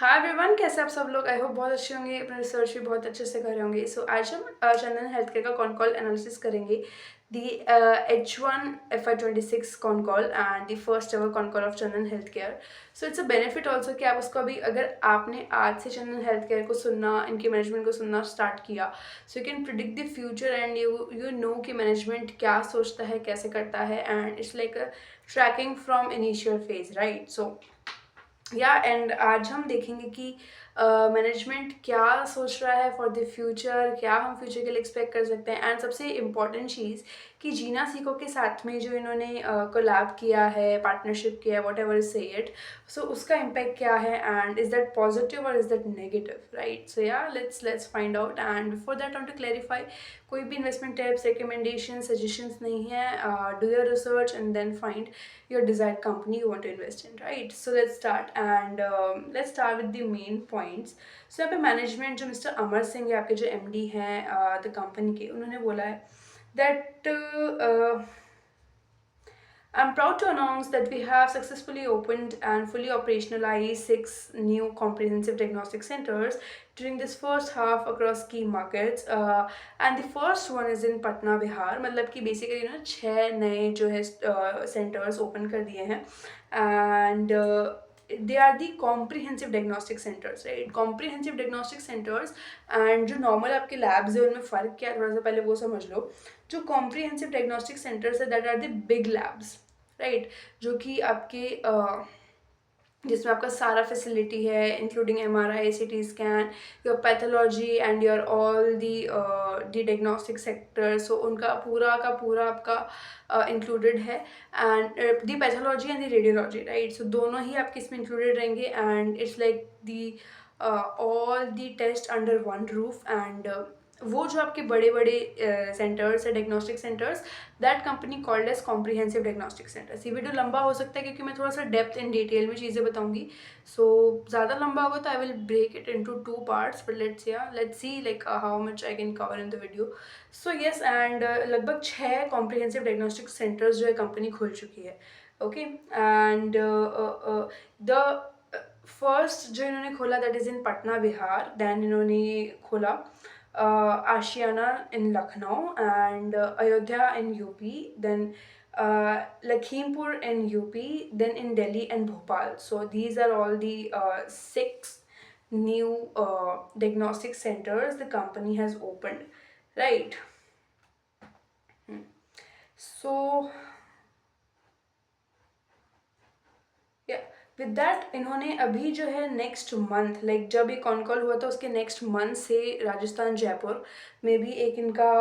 Hi everyone, कैसे आप सब लोग। आई होप बहुत अच्छे होंगे, अपना रिसर्च भी बहुत अच्छे से कर रहे होंगे। सो आज हम चंदन हेल्थ केयर का कॉन कॉल एनालिसिस करेंगे। दी H1 FY26 con call and the first ever con call of Chandan health care. So it's a benefit also कि आप उसको अभी, अगर आपने आज से चंदन हेल्थ केयर को सुनना, इनके मैनेजमेंट को सुनना स्टार्ट किया, so you can predict the future and you know कि मैनेजमेंट क्या सोचता है, कैसे करता है, and it's like a tracking from initial phase, right. So yeah and आज हम देखेंगे कि मैनेजमेंट क्या सोच रहा है फॉर द फ्यूचर, क्या हम फ्यूचर के लिए एक्सपेक्ट कर सकते हैं। एंड सबसे इम्पॉर्टेंट चीज़ कि जीना सीखो के साथ में जो इन्होंने कोलैब किया है, पार्टनरशिप किया है, whatever is say it, so उसका इम्पैक्ट क्या है एंड इज दैट पॉजिटिव और is that negative, right. So yeah let's find out and before that I want to clarify, कोई भी इन्वेस्टमेंट टिप्स, रिकमेंडेशन, सजेशंस नहीं है। Do your research and then find your desired company you want to invest in, right? So let's start and let's start with the main points. So यहाँ पे management जो mister Amar Singh है, आपके जो MD हैं the company के, उन्होंने बोला है that I'm proud to announce that we have successfully opened and fully operationalized 6 new comprehensive diagnostic centers during this first half across key markets. And the first one is in Patna, Bihar. मतलब कि basically ना 6 नए जो है centers open कर दिए हैं and they are the comprehensive diagnostic centers, right? Comprehensive diagnostic centers and जो normal आपके labs है उनमें फ़र्क क्या है, थोड़ा सा पहले वो समझ लो। जो कॉम्प्रीहेंसिव डायग्नोस्टिक सेंटर्स है that are the big labs, right, जो कि आपके जिसमें आपका सारा फैसिलिटी है including MRI, CT scan, your pathology and your all the diagnostic sector. So उनका पूरा का पूरा आपका इंक्लूडेड है and the pathology and the radiology, right. So दोनों ही आपके इसमें इंक्लूडेड रहेंगे and it's like the all the test under one roof and वो जो आपके बड़े बड़े सेंटर्स है, diagnostic centres, that company called as comprehensive diagnostic centres. ये वीडियो लंबा हो सकता है क्योंकि मैं थोड़ा सा डेप्थ इन डिटेल में चीज़ें बताऊंगी। सो ज़्यादा लंबा होगा तो I will break it into 2 parts, but let's see like how much I can cover in the video. So yes and लगभग 6 कॉम्प्रीहेंसिव डायग्नोस्टिक सेंटर्स जो है कंपनी खोल चुकी है, ओके। एंड द फर्स्ट जो इन्होंने खोला that is in Patna Bihar, then इन्होंने खोला Ashiana in Lucknow and Ayodhya in UP, then Lakhimpur in UP, then in Delhi and Bhopal. So these are all the 6 new diagnostic centers the company has opened, right? So yeah, with that इन्होंने अभी जो है next month, like जब ये con call हुआ था उसके next month से राजस्थान जयपुर में भी एक इनका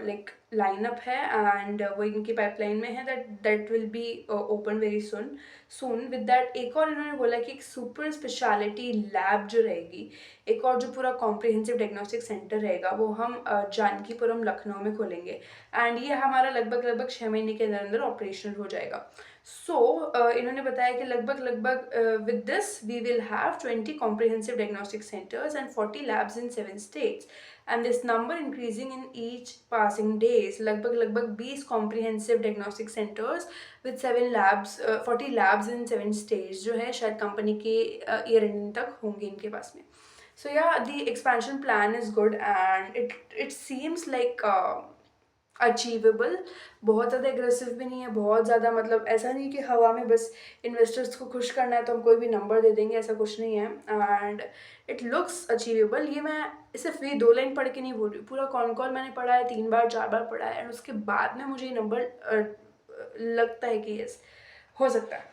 लाइक लाइनअप है एंड वो इनकी पाइपलाइन में है that will be open very soon with that. एक और इन्होंने बोला कि एक सुपर स्पेशलिटी लैब जो रहेगी, एक और जो पूरा कॉम्प्रिहेंसिव डायग्नोस्टिक सेंटर रहेगा वो हम जानकीपुरम लखनऊ में खोलेंगे एंड ये हमारा लगभग 6 महीने के अंदर अंदर ऑपरेशनल हो जाएगा। सो इन्होंने बताया कि लगभग with this we will have 20 comprehensive diagnostic centres and 40 labs in 7 states and this number increasing in each passing days। लगभग 20 comprehensive diagnostic centres with 7 labs, 40 labs in 7 states जो है शायद कंपनी के ईयर एंड तक होंगे इनके पास में। सो या the expansion plan is good and it seems like achievable. बहुत ज़्यादा एग्रेसिव भी नहीं है, बहुत ज़्यादा मतलब ऐसा नहीं कि हवा में बस इन्वेस्टर्स को खुश करना है तो हम कोई भी नंबर दे देंगे, ऐसा कुछ नहीं है एंड इट लुक्स अचीवेबल। ये मैं सिर्फ ये 2 लाइन पढ़ के नहीं बोल रही, पूरा कॉन कॉल मैंने पढ़ा है, 3 बार 4 बार पढ़ा है एंड उसके बाद में मुझे ये नंबर लगता है कि यस हो सकता है।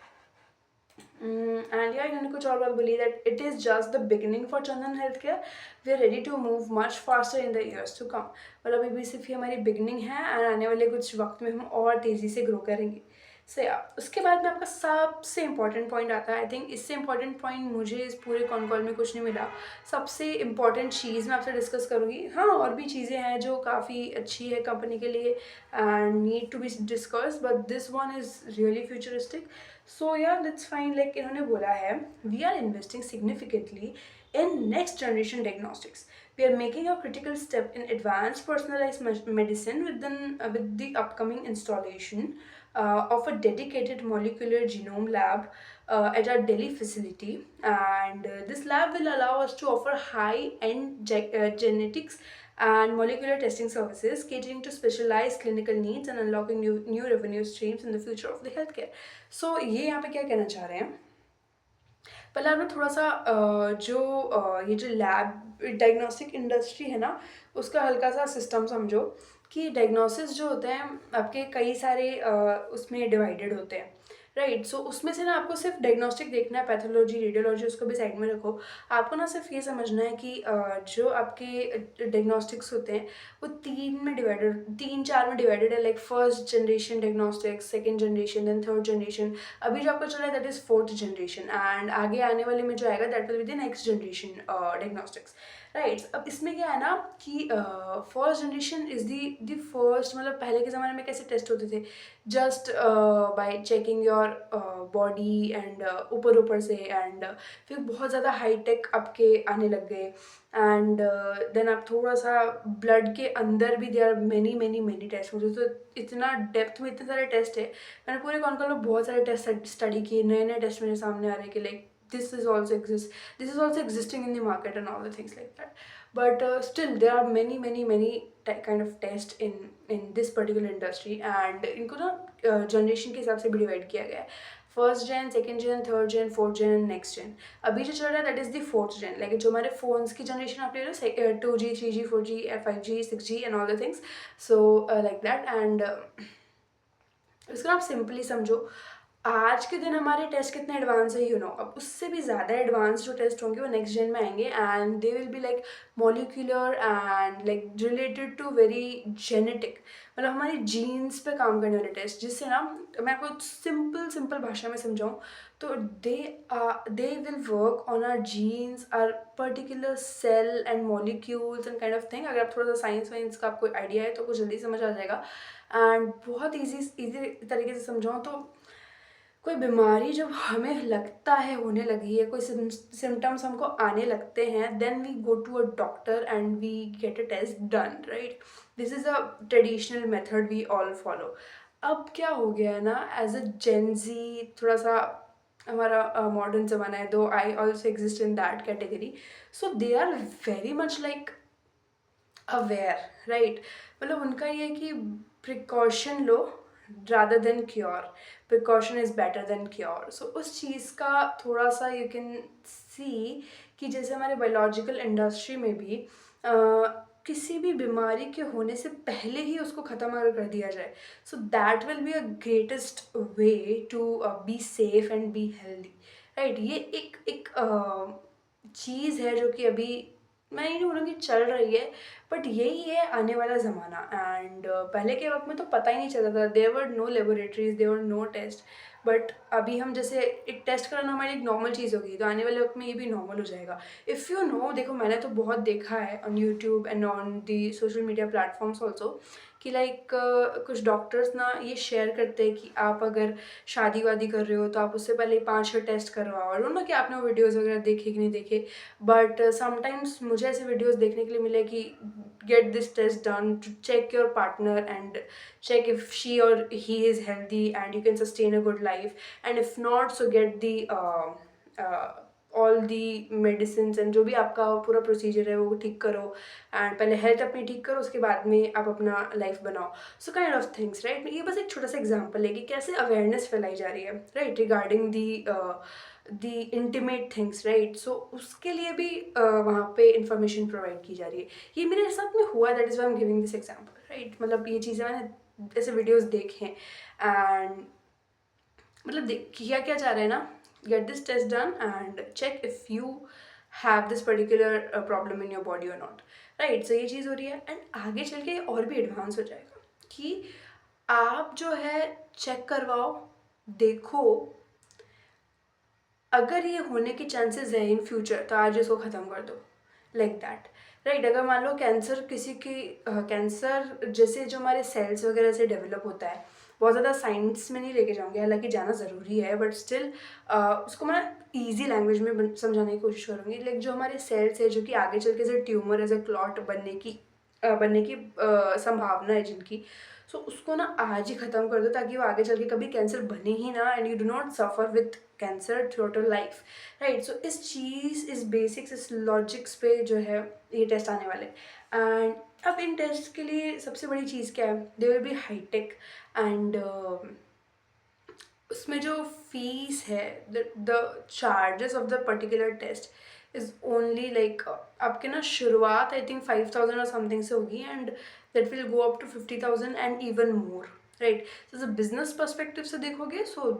एंड या इन्होंने कुछ और बात बोली that it is just the beginning for Chandan health care, we are ready to move much faster in the years to come. मतलब अभी सिर्फ ये हमारी बिगिनिंग है एंड आने वाले कुछ वक्त में हम और तेज़ी से ग्रो करेंगे। सो या उसके बाद में आपका सबसे इम्पॉर्टेंट पॉइंट आता है। आई थिंक इससे इम्पॉर्टेंट पॉइंट मुझे इस पूरे कॉन कॉल में कुछ नहीं मिला। सबसे इम्पॉर्टेंट चीज़ मैं आपसे डिस्कस करूँगी। हाँ, और भी चीज़ें हैं जो काफ़ी अच्छी है कंपनी के लिए and need to be discuss, but this one is really futuristic. So yeah let's find, like इन्होंने बोला है we are investing significantly in next generation diagnostics. We are making a critical step in advanced personalized medicine with the upcoming installation of a dedicated molecular genome lab at our Delhi facility, and this lab will allow us to offer high-end genetics and molecular testing services, catering to specialized clinical needs and unlocking new revenue streams in the future of the healthcare. So ये यहाँ पे क्या कहना चाह रहे हैं, पहले आपने थोड़ा सा ये जो लैब डायग्नोस्टिक इंडस्ट्री है ना, उसका हल्का सा सिस्टम समझो कि डायग्नोसिस जो होते हैं आपके कई सारे उसमें डिवाइडेड होते हैं, राइट। सो उसमें से ना आपको सिर्फ डायग्नोस्टिक देखना है, पैथोलॉजी रेडियोलॉजी उसको भी साइड में रखो। आपको ना सिर्फ ये समझना है कि जो आपके डायग्नोस्टिक्स होते हैं वो तीन चार में डिवाइडेड है, like first generation diagnostics, second generation, then third generation. अभी जो आपको चल रहा है that is fourth generation, and आगे आने वाले में जो आएगा that will be the next generation diagnostics, right. अब इसमें क्या है ना कि first generation is the first, मतलब पहले के ज़माने में कैसे टेस्ट होते थे, just by checking your body and ऊपर से, एंड फिर बहुत ज़्यादा हाई टेक आपके आने लग गए, एंड देन आप थोड़ा सा ब्लड के अंदर भी there are many many many test. मुझे तो इतना डेप्थ में इतने सारे टेस्ट है, मैंने पूरे कॉन्कॉल में बहुत सारे टेस्ट स्टडी किए, नए नए टेस्ट मेरे सामने आ रहे हैं कि like this is also existing in the market and all the things like that, but still there are many kind of tests in this particular industry, and इनको ना जनरेशन के हिसाब से भी डिवाइड किया गया है, first gen, second gen, third gen, fourth gen and next gen. अभी जो चल रहा है that is the fourth gen, like जो हमारे फोन्स की जनरेशन आप ले लो, 2G, 3G, 4G, 5G, 6G and all the things, so like that. And इसको आप सिंपली समझो, आज के दिन हमारे टेस्ट कितने एडवांस है, अब उससे भी ज़्यादा एडवांस जो टेस्ट होंगे वो नेक्स्ट जेन में आएंगे, and they will be like molecular and like related to very genetic, मतलब हमारी जीन्स पे काम करने वाले टेस्ट, जिससे ना मैं आपको सिंपल भाषा में समझाऊँ तो they will work on our genes, our particular cell and molecules and kind of thing. अगर आप थोड़ा सा साइंस वाइंस का आपको आइडिया है तो कुछ जल्दी समझ आ जाएगा, एंड बहुत ईजी तरीके से समझाऊँ तो कोई बीमारी जब हमें लगता है होने लगी है, कोई सिम्टम्स हमको आने लगते हैं, then we go to a doctor and we get a test done, right. This is a traditional method we all follow. अब क्या हो गया है ना, एज अ जेनजी, थोड़ा सा हमारा मॉडर्न ज़माना है, though I also exist in that category, so they are very much like aware, right. मतलब उनका ये है कि प्रिकॉशन लो rather than cure, precaution is better than cure। so उस चीज़ का थोड़ा सा you can see कि जैसे हमारे बायोलॉजिकल इंडस्ट्री में भी किसी भी बीमारी के होने से पहले ही उसको ख़त्म अगर कर दिया जाए, so that will be a greatest way to be safe and be healthy, right. ये एक चीज़ है जो कि अभी मैं नहीं बोलूँगी चल रही है, बट यही है आने वाला ज़माना। एंड पहले के वक्त में तो पता ही नहीं चलता था, there were no laboratories, there were no test, but अभी हम जैसे एक टेस्ट कराना हमारी एक नॉर्मल चीज़ होगी, तो आने वाले वक्त में ये भी नॉर्मल हो जाएगा। इफ़ यू नो, देखो मैंने तो बहुत देखा है on YouTube and on the social media platforms also कि लाइक कुछ डॉक्टर्स ना ये शेयर करते हैं कि आप अगर शादी वादी कर रहे हो तो आप उससे पहले 5-6 टेस्ट करवाओ। और ना कि आपने वो वीडियोज़ वगैरह देखे कि नहीं देखे, बट समटाइम्स मुझे ऐसे वीडियोज़ देखने के लिए मिले कि get this test done to check your partner and check if she or he is healthy and you can sustain a good life, and if not so get the all the medicine and जो भी आपका पूरा procedure है वो ठीक करो, and पहले health अपनी ठीक करो, उसके बाद में आप अपना लाइफ बनाओ। सो काइंड ऑफ थिंग्स, राइट। ये बस एक छोटा सा एग्जांपल है कि कैसे अवेयरनेस फैलाई जा रही है, right, regarding the intimate things, right. So उसके लिए भी वहाँ पे इंफॉर्मेशन प्रोवाइड की जा रही है। ये मेरे साथ में हुआ, that is why I am giving this example, right. मतलब ये चीज़ें मैंने ऐसे वीडियोज़ देखे हैं, एंड मतलब किया क्या जा रहा है ना, get this test done and check if you have this particular problem in your body or not, right। so ये चीज़ हो रही है, एंड आगे चल के और भी एडवांस हो जाएगा कि आप जो है चेक करवाओ, देखो अगर ये होने के चांसेस है इन फ्यूचर तो आज इसको ख़त्म कर दो, लाइक दैट, राइट। अगर मान लो कैंसर किसी की कैंसर जैसे जो हमारे सेल्स वगैरह से डेवलप होता है, बहुत ज़्यादा साइंस में नहीं लेके जाऊँगी, हालांकि जाना ज़रूरी है, बट स्टिल उसको मैं ईजी लैंग्वेज में समझाने की कोशिश करूँगी। लाइक जो हमारे सेल्स है जो कि आगे चल के as tumour, as a clot बनने की संभावना है जिनकी, सो उसको ना आज ही ख़त्म कर दो, ताकि वो आगे चल के कभी कैंसर बने ही ना, and you do not suffer with cancer throughout your life, right. So इस चीज़, इस बेसिक्स, इस लॉजिक्स पे जो है ये टेस्ट आने वाले। एंड अब इन टेस्ट के लिए सबसे बड़ी चीज़ क्या है, they will be high tech, and उसमें जो फीस है, the charges of the particular test is only like, आपके ना शुरुआत आई थिंक 5,000 और समथिंग से होगी, and that will go up to 50,000 and even more, right. तो बिजनेस पर्सपेक्टिव से देखोगे, so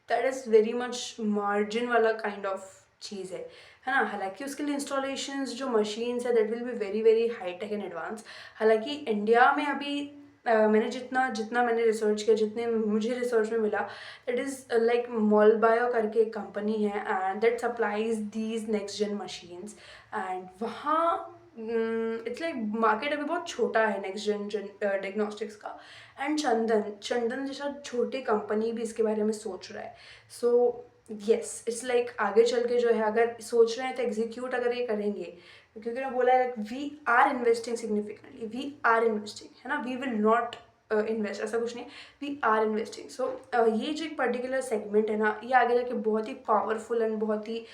that is very much margin वाला काइंड ऑफ चीज़ है ना। हालांकि उसके लिए इंस्टॉलेशंस जो मशीन्स है that will be very very high tech and advance. हालांकि इंडिया में अभी मैंने जितना जितना मैंने रिसर्च किया, जितने मुझे रिसर्च में मिला, that is like Molbio करके एक कंपनी है, and that supplies these next gen machines, and वहाँ इट्स लाइक मार्केट अभी बहुत छोटा है नेक्स्ट जेन डायग्नोस्टिक्स का। एंड चंदन चंदन जैसा छोटी कंपनी भी इसके बारे में सोच रहा है। सो येस, इट्स लाइक आगे चल के जो है, अगर सोच रहे हैं तो एग्जीक्यूट अगर ये करेंगे, क्योंकि ना बोला है we are investing significantly, we are investing, है ना, वी विल नॉट इन्वेस्ट, ऐसा कुछ नहीं, वी आर इन्वेस्टिंग। सो ये जो एक पर्टिकुलर सेगमेंट है ना, ये आगे जाके बहुत ही पावरफुल एंड बहुत ही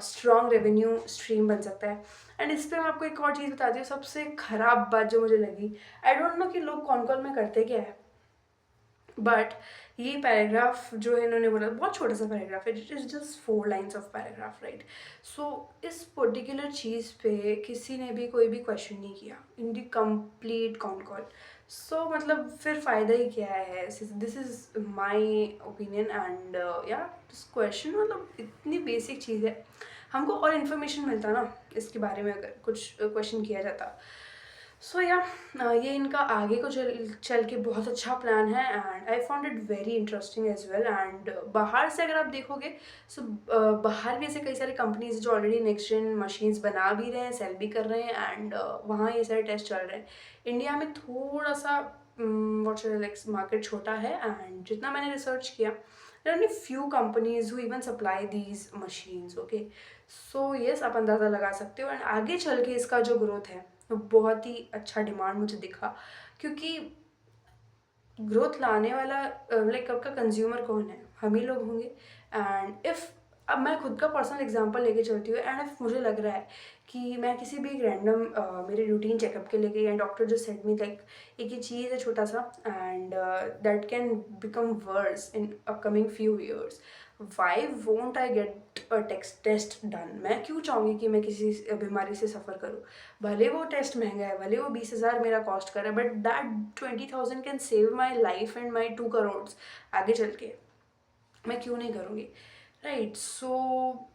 स्ट्रॉन्ग रेवेन्यू स्ट्रीम बन सकता है। एंड इस पर मैं आपको एक और चीज़ बताती हूँ, सबसे ख़राब बात जो मुझे लगी, आई डोंट नो कि लोग कौन कॉल में करते क्या है, बट ये पैराग्राफ जो है इन्होंने बोला, बहुत छोटा सा पैराग्राफ है, it is just 4 lines of paragraph, right. So इस पर्टिकुलर चीज़ पे किसी ने भी कोई भी क्वेश्चन नहीं किया इन दी कंप्लीट कॉन कॉल। सो मतलब फिर फ़ायदा ही क्या है, this is my opinion. And या दिस क्वेश्चन मतलब इतनी बेसिक चीज़ है, हमको और इन्फॉर्मेशन मिलता ना इसके बारे में अगर कुछ क्वेश्चन किया जाता। सो या ये इनका आगे को चल चल के बहुत अच्छा प्लान है, and I found it very interesting as well. And बाहर से अगर आप देखोगे, सो बाहर भी ऐसे कई सारी कंपनीज जो ऑलरेडी नेक्स्ट जेन मशीन्स बना भी रहे हैं, सेल भी कर रहे हैं, एंड वहाँ ये सारे टेस्ट चल रहे हैं। इंडिया में थोड़ा सा वॉट लाइक मार्केट छोटा है, एंड जितना मैंने रिसर्च किया, there are only few companies who even supply these machines, okay। so yes, आप अंदाज़ा लगा सकते हो, एंड आगे चल के इसका जो ग्रोथ है वो बहुत ही अच्छा डिमांड मुझे दिखा, क्योंकि ग्रोथ लाने वाला लाइक आपका कंज्यूमर कौन है, हम ही लोग होंगे। एंड इफ़, अब मैं खुद का पर्सनल एग्जांपल लेके चलती हूँ, एंड इफ मुझे लग रहा है कि मैं किसी भी रैंडम मेरे रूटीन चेकअप के लिए गई, एंड डॉक्टर जो सेड मी लाइक एक ही चीज़ है छोटा सा, and that can become worse in upcoming few years, why won't I get a test done. मैं क्यों चाहूँगी कि मैं किसी बीमारी से सफ़र करूँ, भले वो टेस्ट महंगा है, भले वो 20,000 मेरा कॉस्ट कर रहा है, but that 20,000 can save my life and my 2 crore आगे चल के, मैं क्यों नहीं करूँगी, राइट। सो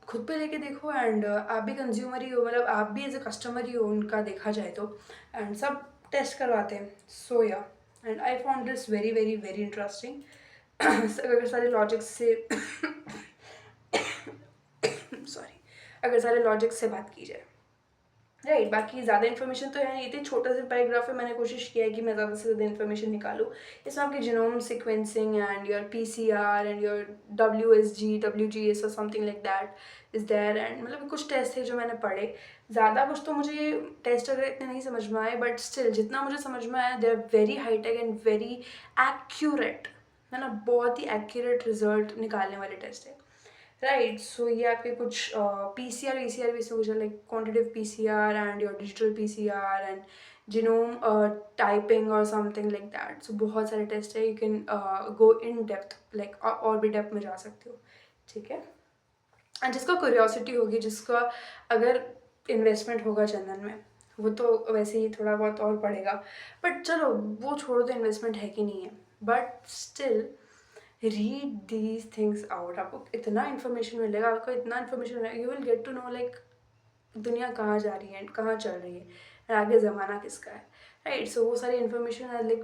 खुद पे लेके देखो, एंड आप भी कंज्यूमर ही हो, मतलब आप भी एज ए कस्टमर ही हो उनका, देखा जाए तो, एंड सब टेस्ट करवाते हैं। So yeah, and I found this very very very interesting. अगर सारे लॉजिक्स से सॉरी, अगर सारे लॉजिक्स से बात की जाए, राइट। बाकी ज़्यादा इन्फॉर्मेशन तो है नहीं, इतने छोटा सा पैराग्राफ है, मैंने कोशिश किया है कि मैं ज़्यादा से ज़्यादा इन्फॉर्मेशन निकालूँ। इसमें आपके genome sequencing and your PCR and your WSG WGS और something like that is there, and मतलब कुछ टेस्ट थे जो मैंने पढ़े। ज़्यादा कुछ तो मुझे टेस्ट वगैरह इतने नहीं समझ में आए, बट स्टिल जितना मुझे समझ में आया, they are very high tech and very accurate, है ना, बहुत ही एक्यूरेट रिजल्ट निकालने वाले टेस्ट है, राइट। सो ये आपके कुछ पीसीआर वीसीआर भी से कुछ like quantitative PCR and your digital PCR and genome typing और समथिंग लाइक दैट। सो बहुत सारे टेस्ट है, you can go in depth, like और भी डेप्थ में जा सकते हो, ठीक है। एंड जिसका क्यूरियोसिटी होगी, जिसका अगर इन्वेस्टमेंट होगा चंदन में, वो तो वैसे ही थोड़ा बहुत और पड़ेगा, बट चलो वो छोड़ो, तो इन्वेस्टमेंट है कि नहीं है, but still read these things out. आपको इतना इन्फॉर्मेशन मिलेगा, आपको इतना इन्फॉर्मेशन मिलेगा, you will get to know like दुनिया कहाँ जा रही है, कहाँ चल रही है, और आगे ज़माना किसका है, राइट। सो वो सारी information are like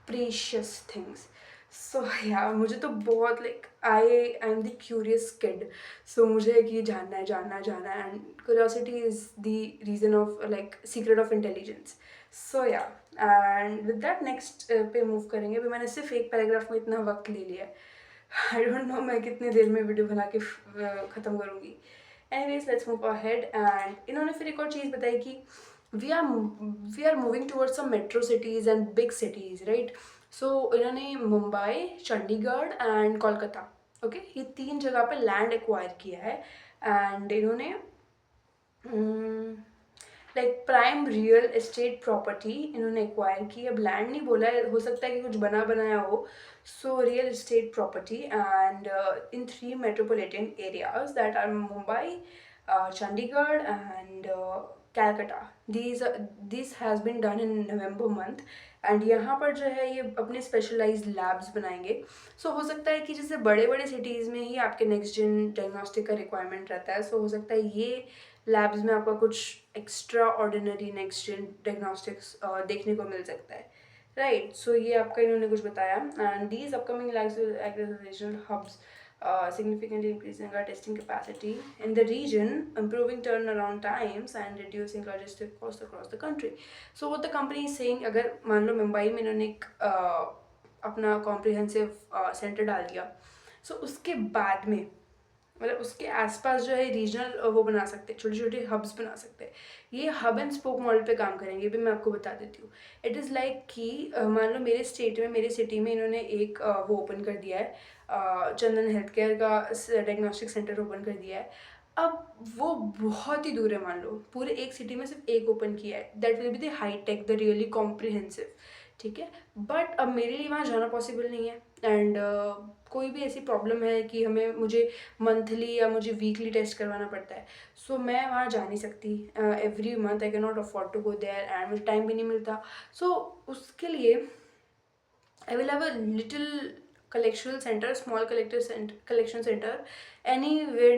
precious things. So yeah मुझे तो बहुत like I am the curious kid. So मुझे कि जानना है, जानना जानना है, and curiosity is the reason of like secret of intelligence. So yeah, and with that next पे मूव करेंगे। अभी मैंने सिर्फ एक पैराग्राफ में इतना वक्त ले लिया है, आई डोंट नो मैं कितनी देर में वीडियो बना के ख़त्म करूँगी। Anyways let's move ahead. And इन्होंने फिर एक और चीज़ बताई कि we are moving towards some metro cities and big cities, right. So इन्होंने मुंबई, चंडीगढ़ एंड कोलकाता, ओके, ये 3 जगह पे लैंड एक्वायर किया है। एंड इन्होंने like prime real estate property इन्होंने एक्वायर की। अब लैंड नहीं बोला है, हो सकता है कि कुछ बना बनाया हो। So real estate property and in 3 metropolitan areas that are Mumbai, Chandigarh and Calcutta. This has been done in November month. And यहाँ पर जो है ये अपने स्पेशलाइज्ड लैब्स बनाएंगे। सो हो सकता है कि जैसे बड़े बड़े सिटीज़ में ही आपके नेक्स्ट जेन डायग्नोस्टिक का रिक्वायरमेंट रहता है, सो हो सकता है ये लैब्स में आपका कुछ extraordinary next gen diagnostics देखने को मिल सकता है, राइट। सो ये आपका इन्होंने कुछ बताया। And these upcoming regional hubs significantly increasing our testing capacity in the region, improving turnaround times and reducing logistic costs across the country. So what the company is saying, अगर मान लो मुंबई में इन्होंने एक अपना कॉम्प्रिहेंसिव सेंटर डाल दिया, सो उसके बाद में मतलब उसके आसपास जो है रीजनल वो बना सकते हैं, छोटे छोटे हब्स बना सकते हैं। ये हब एंड स्पोक मॉडल पे काम करेंगे, ये भी मैं आपको बता देती हूँ। इट इज़ लाइक कि मान लो मेरे स्टेट में, मेरे सिटी में इन्होंने एक वो ओपन कर दिया है, चंदन हेल्थ केयर का डायग्नोस्टिक सेंटर ओपन कर दिया है। अब वो बहुत ही दूर है, मान लो पूरे एक सिटी में सिर्फ एक ओपन किया है, that will be the high tech, the really comprehensive, ठीक है। बट अब मेरे लिए वहाँ जाना पॉसिबल नहीं है। एंड कोई भी ऐसी प्रॉब्लम है कि मुझे मंथली या मुझे वीकली टेस्ट करवाना पड़ता है, सो मैं वहाँ जा नहीं सकती every month. I can not afford to go there and मुझे टाइम भी नहीं मिलता। सो उसके लिए I will have a little collection center, small collection center anywhere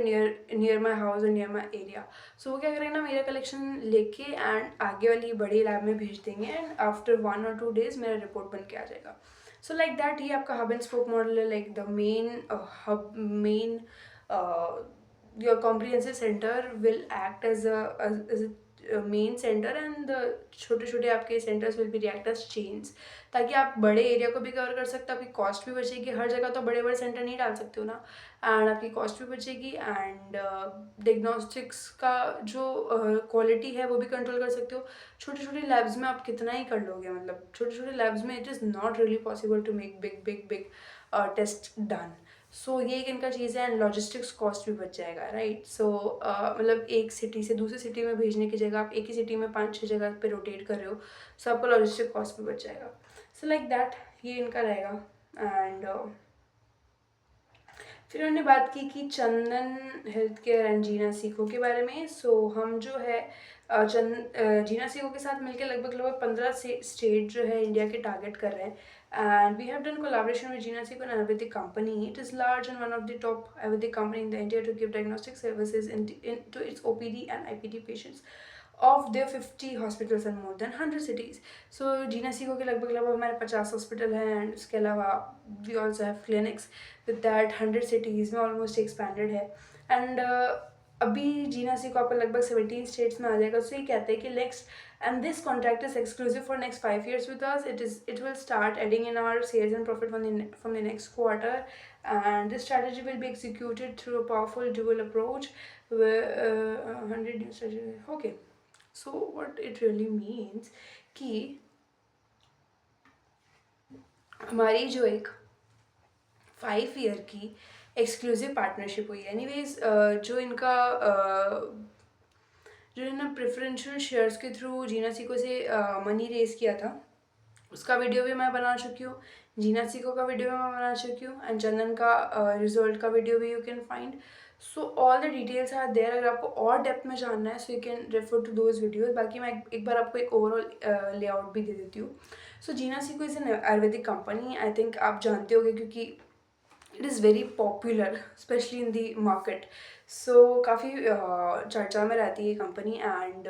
near my house or near my area. So वो क्या करेंगे ना, मेरा कलेक्शन लेके एंड आगे वाली बड़ी लैब में भेज देंगे एंड आफ्टर 1 or 2 days मेरा रिपोर्ट बन के आ जाएगा। सो लाइक दैट ये आपका हब एंड स्पोक मॉडल है। Like the main your comprehensive center will act as a main center and the छोटे छोटे आपके centers will be react as chains, ताकि आप बड़े एरिया को भी कवर कर सकते हो, आपकी कॉस्ट भी बचेगी। हर जगह तो बड़े बड़े सेंटर नहीं डाल सकते हो ना, एंड आपकी कॉस्ट भी बचेगी एंड डिग्नोस्टिक्स का जो क्वालिटी है वो भी कंट्रोल कर सकते हो। छोटे छोटे लैब्स में आप कितना ही कर लोगे, मतलब छोटे छोटे लैब्स में it is not really possible to make big big big test done. So ये एक इनका चीज़ है एंड लॉजिस्टिक्स कॉस्ट भी बच जाएगा, राइट। सो मतलब एक सिटी से दूसरी सिटी में भेजने की जगह आप एक ही सिटी में 5-6 जगह पे रोटेट कर रहे हो, सो आपका लॉजिस्टिक कॉस्ट भी बच जाएगा। सो लाइक दैट ये इनका रहेगा। एंड फिर उन्होंने बात की कि चंदन हेल्थ केयर एंड जीना सीखो के बारे में। सो हम जो है जीना सीखो के साथ मिलकर लगभग 15 स्टेट जो है इंडिया के टारगेट कर रहे हैं। And we have done collaboration with Jeena Sikho and ayurvedic company. It is large and one of the top ayurvedic company in the India to give diagnostic services in to its OPD and IPD patients of their 50 hospitals and more than 100 cities. So जीना सीखो के लगभग हमारे 50 hospital हैं and उसके अलावा we also have clinics with that 100 cities में almost expanded है। And अभी जीना सीखो आपका लगभग 17 स्टेट्स में आ जाएगा। सो ये कहते हैं कि next and this contract is exclusive for next 5 years with us. It will start adding in our sales and profit from the next quarter, and this strategy will be executed through a powerful dual approach where 100 new strategy. Okay, so what it really means कि हमारी जो एक 5 year की exclusive partnership हुई है। Anyways जो इनका जो इन्होंने प्रेफरेंशियल शेयर्स के थ्रू जीना सीको से मनी रेज किया था, उसका वीडियो भी मैं बना चुकी हूँ। जीना सीको का वीडियो भी मैं बना चुकी हूँ एंड चंदन का रिजल्ट का वीडियो भी you can find. So all the details are there. अगर आपको और डेप्थ में जानना है so you can refer to those videos. बाकी मैं एक बार आपको एक ओवरऑल लेआउट भी दे देती हूँ। So Jeena Sikho is an ayurvedic company, I think आप जानते होंगे क्योंकि it is very popular specially in the market. So काफ़ी चर्चा में रहती है ये कंपनी एंड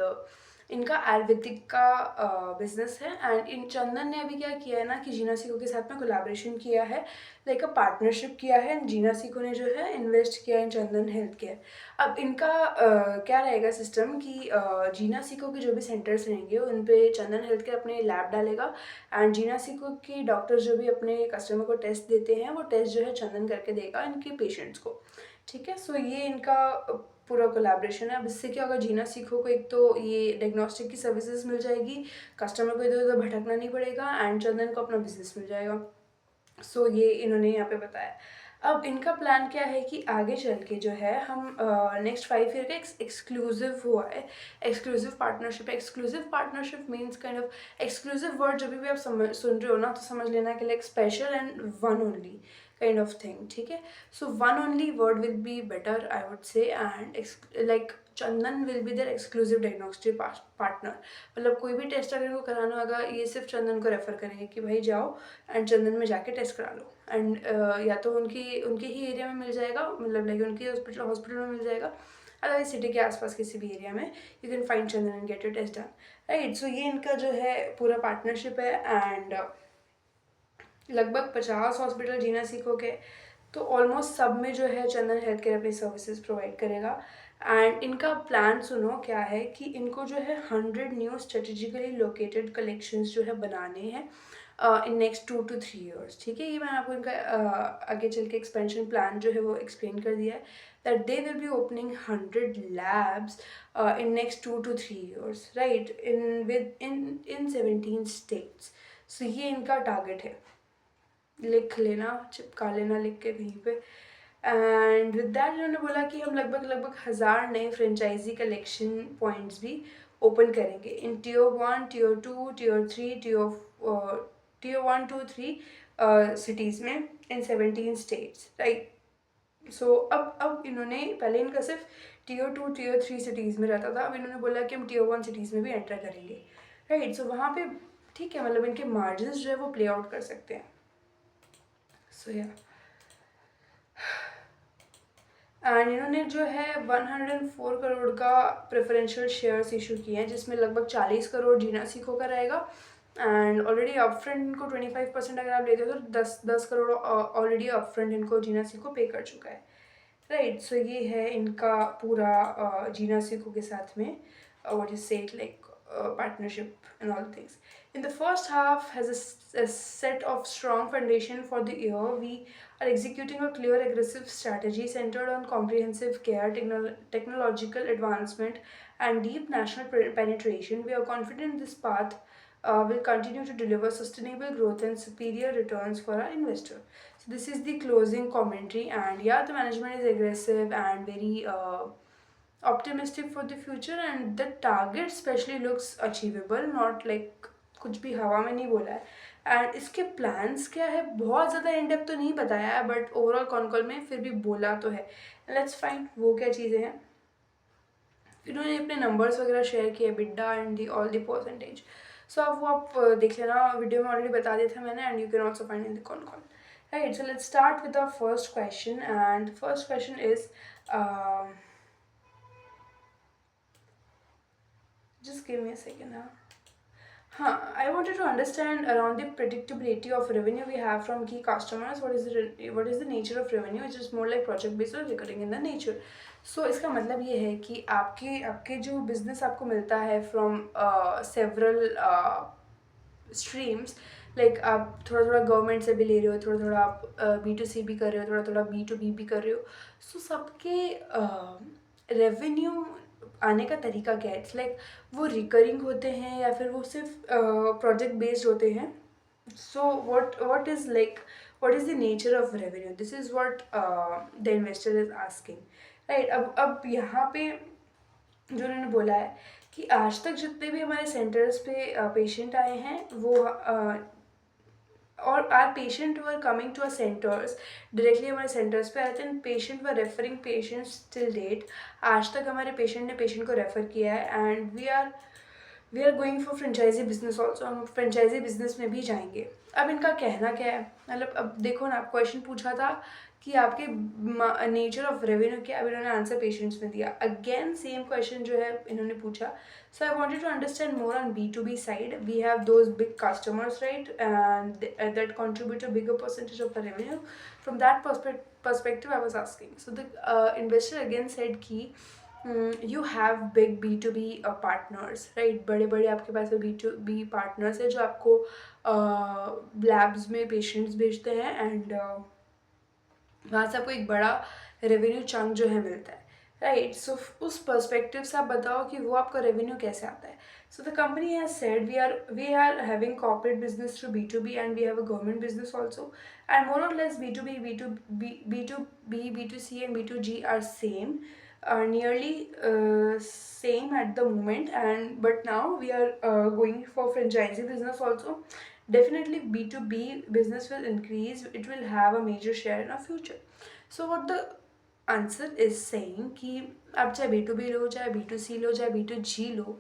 इनका आयुर्वेदिक का बिजनेस है। एंड इन चंदन ने अभी क्या किया है ना कि जीना सीको के साथ में कोलैबोरेशन किया है, लाइक अ पार्टनरशिप किया है। जीना सीको ने जो है इन्वेस्ट किया इन चंदन हेल्थ केयर। अब इनका क्या रहेगा सिस्टम कि जीना सीको के जो भी सेंटर्स रहेंगे उन पे चंदन हेल्थ केयर अपने लैब डालेगा एंड जीना सीको के डॉक्टर्स जो भी अपने कस्टमर को टेस्ट देते हैं वो टेस्ट जो है चंदन करके देगा इनके पेशेंट्स को, ठीक है। सो ये इनका पूरा कोलैबोरेशन है। अब इससे क्या होगा, जीना सीखो को एक तो ये डायग्नोस्टिक की सर्विसेज मिल जाएगी, कस्टमर को इधर उधर भटकना नहीं पड़ेगा, एंड चंदन को अपना बिजनेस मिल जाएगा। सो ये इन्होंने यहाँ पे बताया। अब इनका प्लान क्या है कि आगे चल के जो है हम नेक्स्ट 5 ईयर का एक्सक्लूसिव हुआ है, एक्सक्लूसिव पार्टनरशिप है। Exclusive partnership means kind of exclusive word जब भी आप सुन रहे हो ना, तो समझ लेना कि like special and one only kind of thing, ठीक है। So one only word will be better I would say, and like Chandan will be there exclusive diagnostic partner. मतलब कोई भी टेस्ट अगर इनको कराना होगा, ये सिर्फ चंदन को रेफर करेंगे कि भाई जाओ एंड चंदन में जाके टेस्ट करा लो, एंड या तो उनके ही एरिया में मिल जाएगा, मतलब लाइक उनकी हॉस्पिटल में मिल जाएगा, अदरवाइज सिटी के आसपास किसी भी एरिया में you can find Chandan and get your test done, right. So ये इनका जो है पूरा पार्टनरशिप है, एंड लगभग 50 हॉस्पिटल जीना सीखो के, तो ऑलमोस्ट सब में जो है चंदन हेल्थ केयर अपनी सर्विसेज प्रोवाइड करेगा। एंड इनका प्लान सुनो क्या है कि इनको जो है 100 न्यू स्ट्रेटेजिकली लोकेटेड कलेक्शंस जो है बनाने हैं इन नेक्स्ट 2 to 3 ईयर्स, ठीक है। ये मैंने आपको इनका आगे चल के एक्सपेंशन प्लान जो है वो एक्सप्लेन कर दिया है, that they will be opening 100 labs in next 2 to 3 years, right, in 17 states. So ये इनका टारगेट है, लिख लेना, चिपका लेना लिख के कहीं पे। एंड विद दैट इन्होंने बोला कि हम लगभग 1000 नए फ्रेंचाइजी कलेक्शन पॉइंट्स भी ओपन करेंगे इन Tier 1, Tier 2, Tier 3, Tier 1 to 3 cities में इन 17 स्टेट्स, राइट। सो अब इन्होंने, पहले इनका सिर्फ Tier 2, Tier 3 सिटीज़ में रहता था, अब इन्होंने बोला कि हम Tier 1 सिटीज़ में भी एंटर करेंगे, राइट। सो वहाँ पे ठीक है, मतलब इनके मार्जिन जो है वो प्ले आउट कर सकते हैं। सो या एंड इन्होंने जो है 104 करोड़ का प्रेफरेंशियल शेयर्स इशू किए हैं, जिसमें लगभग 40 करोड़ जीना सीखो का रहेगा, एंड ऑलरेडी अपफ्रंट इनको 25% अगर आप लेते हो तो 10 करोड़ ऑलरेडी अपफ्रंट इनको जीना सीखो पे कर चुका है, राइट। सो ये है इनका पूरा जीना सीखो के साथ में what is said like partnership and all things. In the first half has a set of strong foundation for the year. We are executing a clear, aggressive strategy centered on comprehensive care, technological advancement, and deep national penetration. We are confident this path will continue to deliver sustainable growth and superior returns for our investor. So this is the closing commentary, and yeah, the management is aggressive and very optimistic for the future, and the target especially looks achievable, not like कुछ भी हवा में नहीं बोला है। And इसके plans क्या है बहुत ज़्यादा इन डेप्थ तो नहीं बताया है, बट ओवरऑल कॉल में फिर भी बोला तो है। लेट्स फाइंड वो क्या चीज़ें हैं। इन्होंने अपने नंबर्स वगैरह शेयर किए, EBITDA and the all the percentage. So अब वो आप देख लेना, वीडियो में ऑलरेडी बता दिया था मैंने, and you can also find in the call. Right, so let's start with the first question, and first question is just give me a second now. I wanted to understand around the predictability of revenue we have from key customers. What is the nature of revenue? It's just more like project based or recurring in the nature. So इसका मतलब ये है कि आपके जो business आपको मिलता है फ्रॉम सेवरल स्ट्रीम्स, लाइक आप थोड़ा थोड़ा गवर्नमेंट से भी ले रहे हो, थोड़ा थोड़ा आप B2C भी कर रहे हो, थोड़ा थोड़ा B2B भी कर रहे हो। सो सबके रेवेन्यू आने का तरीका क्या है? इट्स लाइक वो रिकरिंग होते हैं या फिर वो सिर्फ प्रोजेक्ट बेस्ड होते हैं। सो what is like what is the nature of revenue? This is what the investor is asking, right? अब यहाँ पे जो उन्होंने बोला है कि आज तक जितने भी हमारे सेंटर्स पे पेशेंट आए हैं वो और are patient were coming to a centres, directly हमारे सेंटर्स पे आते हैं, patient were referring patients till date. आज तक हमारे पेशेंट ने पेशेंट को रेफ़र किया है, and we are going for franchisee business also, हम फ्रेंचाइजी बिजनेस में भी जाएंगे। अब इनका कहना क्या है, मतलब अब देखो ना, आप क्वेश्चन पूछा था कि आपके नेचर ऑफ रेवेन्यू क्या, अब इन्होंने आंसर पेशेंट्स में दिया। अगेन सेम क्वेश्चन जो है इन्होंने पूछा। So I wanted to understand more on B2B side. We have those big customers, right? And that contribute a bigger percentage of the revenue. From that perspective, I was asking. So the investor again said कि you have big B2B partners, right? बड़े बड़े आपके पास B2B partners है जो आपको labs में patients भेजते हैं, and वहाँ से आपको एक बड़ा रेवेन्यू चंक जो है मिलता है, राइट। सो उस पर्सपेक्टिव से आप बताओ कि वो आपका रेवेन्यू कैसे आता है। So the company has said we are having corporate business through B2B and we have a government business also and more और less B2B, B2B, B2C and B2G are same, are nearly same at the moment, and but now we are going for franchisee business also. Definitely B2B business will increase, it will have a major share in our future. So what the answer is saying कि आप चाहे B2B लो, चाहे B2C लो, चाहे B2G लो,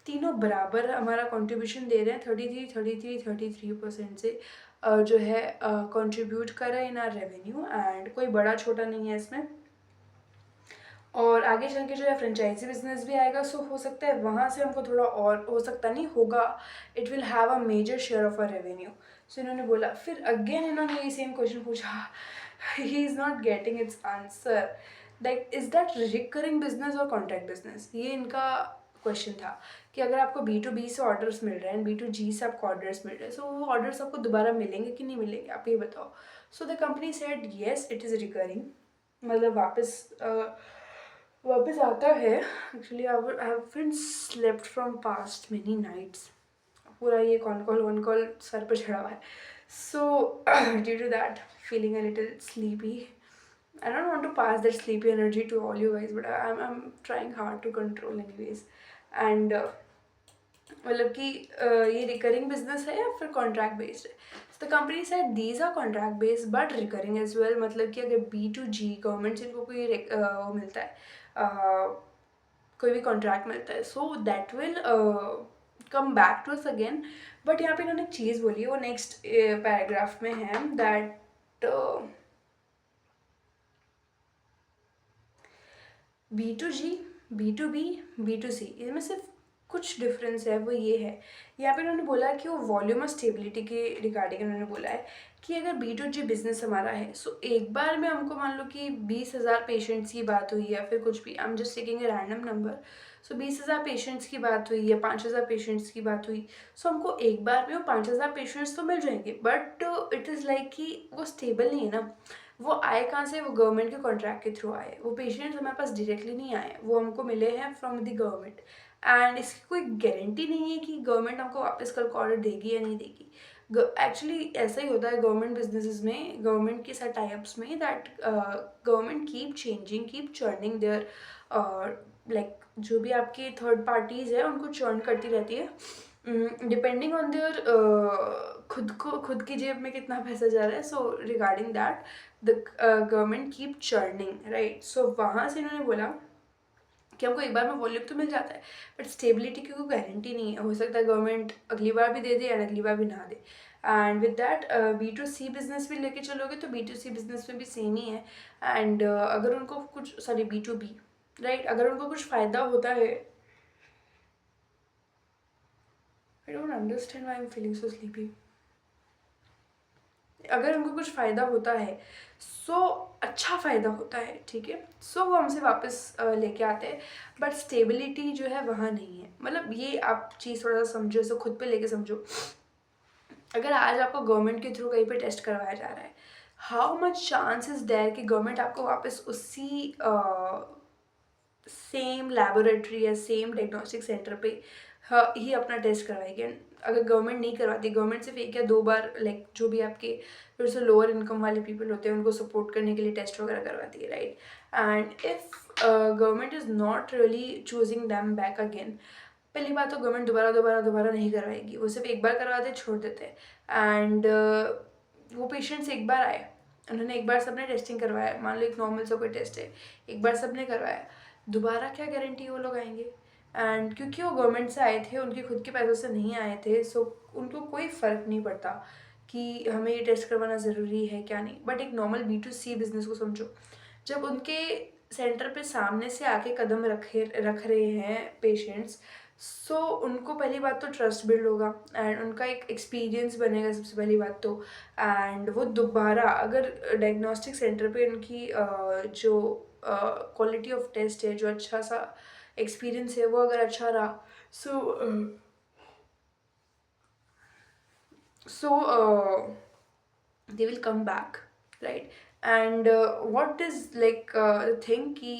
तीनों बराबर हमारा contribution दे रहे हैं। 33 से जो है कंट्रीब्यूट कर रहे हैं इन आर रेवेन्यू, एंड कोई बड़ा छोटा नहीं है इसमें। और आगे चल के जो है फ्रेंचाइजी बिजनेस भी आएगा, सो हो सकता है वहाँ से हमको थोड़ा और, हो सकता नहीं होगा, it will have a major share of a revenue. So इन्होंने बोला, फिर अगेन इन्होंने ये सेम क्वेश्चन पूछा। He is not getting its answer, like is that recurring business और कॉन्ट्रैक्ट बिजनेस, ये इनका क्वेश्चन था कि अगर आपको B2B से ऑर्डर्स मिल रहे हैं, B2G से आपको ऑर्डर्स मिल रहे हैं, सो वो ऑर्डर्स आपको दोबारा मिलेंगे कि नहीं मिलेंगे, आप ये बताओ। So the company said yes it is recurring, मतलब वापस आता है। Actually I haven't slept from past many nights, पूरा ये कॉन कॉल वन कॉल सर पर चढ़ा हुआ है। So due to that feeling a little sleepy, I don't want to pass that sleepy energy to all you guys, but I'm trying hard to control anyways. And मतलब कि ये recurring business है या फिर कॉन्ट्रैक्ट बेस्ड है। The company said these are contract based but recurring as well, मतलब कि अगर B2G गवर्नमेंट से इनको कोई वो मिलता है, कोई भी कॉन्ट्रैक्ट मिलता है, so that will come back to us again. But यहाँ पे इन्होंने एक चीज़ बोली है, वो नेक्स्ट पैराग्राफ में है, दैट B2G, B2B, B2C, इनमें सिर्फ कुछ डिफरेंस है, वो ये है। यहाँ पे इन्होंने बोला कि वो वॉल्यूम और स्टेबिलिटी के रिगार्डिंग इन्होंने बोला है कि अगर B2G बिजनेस हमारा है, सो एक बार में हमको मान लो कि 20,000 पेशेंट्स की बात हुई या फिर कुछ भी, I am just taking a random number, so 20,000 patients की बात हुई या 5,000 पेशेंट्स की बात हुई, सो हमको एक बार में वो 5,000 पेशेंट्स तो मिल जाएंगे, बट इट इज़ लाइक कि वो स्टेबल नहीं है ना। वो आए कहाँ से, वो गवर्नमेंट के कॉन्ट्रैक्ट के थ्रू आए, वो पेशेंट्स हमारे पास डायरेक्टली नहीं आए, वो हमको मिले हैं फ्रॉम द गवर्नमेंट, एंड इसकी कोई गारंटी नहीं है कि गवर्नमेंट हमको वापस कल को ऑर्डर देगी या नहीं देगी। एक्चुअली ऐसा ही होता है गवर्नमेंट बिजनेसेस में, गवर्नमेंट के साथ टाइप्स में, that government keep changing, keep churning there, like जो भी आपकी थर्ड पार्टीज है उनको चर्न करती रहती है, डिपेंडिंग ऑन देयर खुद की जेब में कितना पैसा जा रहा है। So regarding that the government keep churning, right. So वहाँ से इन्होंने बोला कि हमको एक बार में वॉल्यूम तो मिल जाता है, बट स्टेबिलिटी की कोई गारंटी नहीं है, हो सकता है गवर्नमेंट अगली बार भी दे दे एंड अगली बार भी ना दे। And with that B2C business भी लेके चलोगे तो B2C बिजनेस में भी सेम ही है। एंड अगर उनको कुछ, सॉरी B2B, राइट, अगर उनको कुछ फ़ायदा होता है, I don't understand why I am feeling so sleepy, अगर उनको कुछ फ़ायदा होता है, सो अच्छा फ़ायदा होता है, ठीक है, सो वो हमसे वापस लेके आते हैं, बट स्टेबिलिटी जो है वहाँ नहीं है। मतलब ये आप चीज़ थोड़ा सा समझो, इसे खुद पे लेके समझो। अगर आज आपको गवर्नमेंट के थ्रू कहीं पे टेस्ट करवाया जा रहा है, how much chance is there कि गवर्नमेंट आपको वापस उसी सेम लेबोरेटरी या सेम डायग्नोस्टिक सेंटर पे ही अपना टेस्ट करवाएगी। अगर गवर्नमेंट नहीं करवाती, गवर्नमेंट सिर्फ एक या दो बार, लाइक जो भी आपके फिर से लोअर इनकम वाले पीपल होते हैं उनको सपोर्ट करने के लिए टेस्ट वगैरह करवाती है, right. And if government is not really choosing them back again, पहली बात तो गवर्नमेंट दोबारा नहीं करवाएगी, वो सिर्फ एक बार करवाते छोड़ देते हैं। एंड वो पेशेंट्स एक बार आए, उन्होंने एक बार सबने टेस्टिंग करवाया, मान लो एक नॉर्मल सा कोई टेस्ट है, एक बार सबने करवाया, दोबारा क्या गारंटी वो लोग आएंगे। एंड क्योंकि वो गवर्नमेंट से आए थे, उनके खुद के पैसों से नहीं आए थे, सो उनको कोई फ़र्क नहीं पड़ता कि हमें ये टेस्ट करवाना ज़रूरी है क्या नहीं। बट एक नॉर्मल B2C बिजनेस को समझो, जब उनके सेंटर पे सामने से आके कदम रख रहे हैं पेशेंट्स, सो उनको पहली बात तो ट्रस्ट बिल्ड होगा एंड उनका एक एक्सपीरियंस बनेगा सबसे पहली बात तो। एंड वो दोबारा अगर डायग्नोस्टिक सेंटर पे उनकी जो क्वालिटी ऑफ टेस्ट है, जो अच्छा सा एक्सपीरियंस है, वो अगर अच्छा रहा, सो they will come back, right? And what is like the thing ki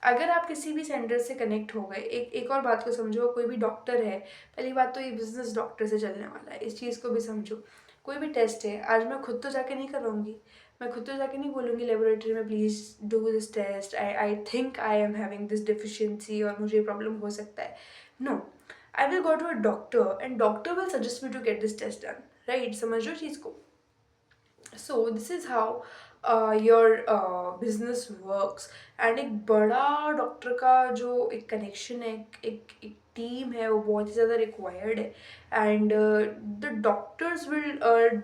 अगर आप किसी भी सेंटर से कनेक्ट हो गए, एक एक और बात को समझो, कोई भी डॉक्टर है, पहली बात तो ये बिजनेस डॉक्टर से चलने वाला है, इस चीज़ को भी समझो। कोई भी टेस्ट है, आज मैं खुद तो जाके नहीं करवाऊंगी, मैं खुद तो जाके नहीं बोलूँगी लेबोरेटरी में please do this test, I think I am having this deficiency और मुझे प्रॉब्लम हो सकता है। No, I will go to a doctor and doctor will suggest me to get this test done, right? समझ लो चीज़ को। So this is how your business works. And एक बड़ा डॉक्टर का जो एक कनेक्शन है, एक टीम है, वो बहुत ही ज़्यादा रिक्वायर्ड है। And the doctors will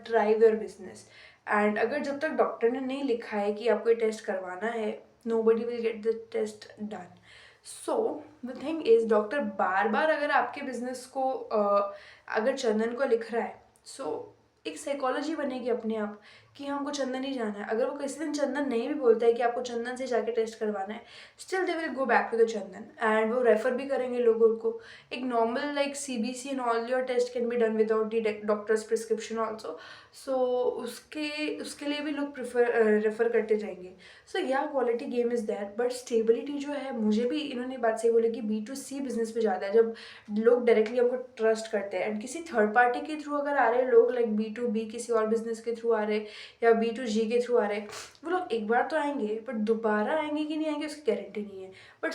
drive your business. And अगर जब तक डॉक्टर ने नहीं लिखा है कि आपको ये टेस्ट करवाना है, nobody will get the test done. So the thing is, doctor बार बार अगर आपके बिजनेस को अगर चंदन को लिख रहा है, सो एक साइकोलॉजी बनेगी अपने आप कि हमको चंदन ही जाना है। अगर वो किसी दिन चंदन नहीं भी बोलता है कि आपको चंदन से जाके टेस्ट करवाना है, still they will go back to the Chandan and वो रेफर भी करेंगे लोगों को। एक normal like CBC and all your test can be done without the doctor's prescription also. So उसके लिए भी लोग प्रिफर रेफर करते जाएंगे। सो या quality game is that, but stability जो है, मुझे भी इन्होंने बात सही बोली कि B2C बिजनेस पे ज़्यादा है, जब लोग डायरेक्टली हमको ट्रस्ट करते हैं। एंड किसी थर्ड पार्टी के थ्रू अगर आ रहे हैं लोग, लाइक B2B किसी और बिजनेस के थ्रू आ रहे हैं या B2G के थ्रू आ रहे हैं, वो लोग एक बार तो आएंगे, बट दोबारा आएंगे कि नहीं आएंगे उसकी गारंटी नहीं है। बट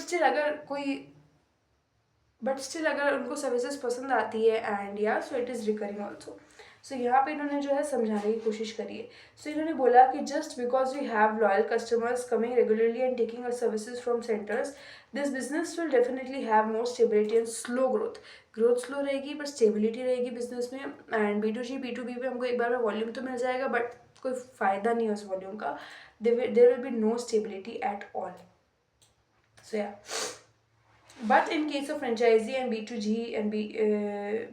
स्टिल अगर उनको सर्विसेज पसंद आती है, and yeah so it is recurring also. So यहाँ पे इन्होंने जो है समझाने की कोशिश करी है। सो इन्होंने बोला कि just because we have loyal customers coming regularly and taking our services from centres, this business will definitely have more stability and slow growth. Growth slow रहेगी बट स्टेबिलिटी रहेगी बिजनेस में। एंड B2G B2B पे हमको एक बार में volume तो मिल जाएगा, but कोई फ़ायदा नहीं है उस वॉल्यूम का। There will be no stability at all. So yeah, but in case of franchisee and B2G and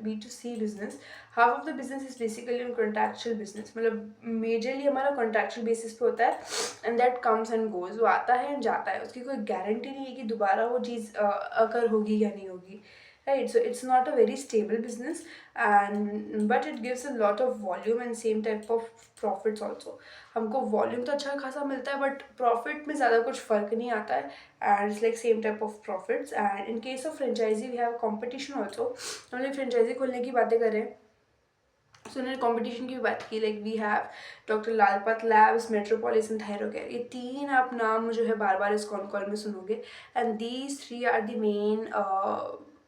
B2C business, half of the business is basically on contractual business. मतलब majorly हमारा contractual basis पे होता है, and that comes and goes, वो आता है and जाता है, उसकी कोई guarantee नहीं है कि दोबारा वो चीज़ अगर होगी या नहीं होगी, right? So it's not a very stable business, and but it gives a lot of volume and same type of profits also. हमको वॉल्यूम तो अच्छा खासा मिलता है, बट प्रॉफिट में ज़्यादा कुछ फ़र्क नहीं आता है, and it's like same type of profits. And in case of franchisee we have competition also. हम लोग फ्रेंचाइजी खोलने की बातें करें, सो उन्होंने कॉम्पिटिशन की भी बात की, like we have doctor Lal Path labs, Metropolis and Thyrocare. ये तीन आप नाम जो है बार बार इस कॉल में सुनोगे, and these three are the main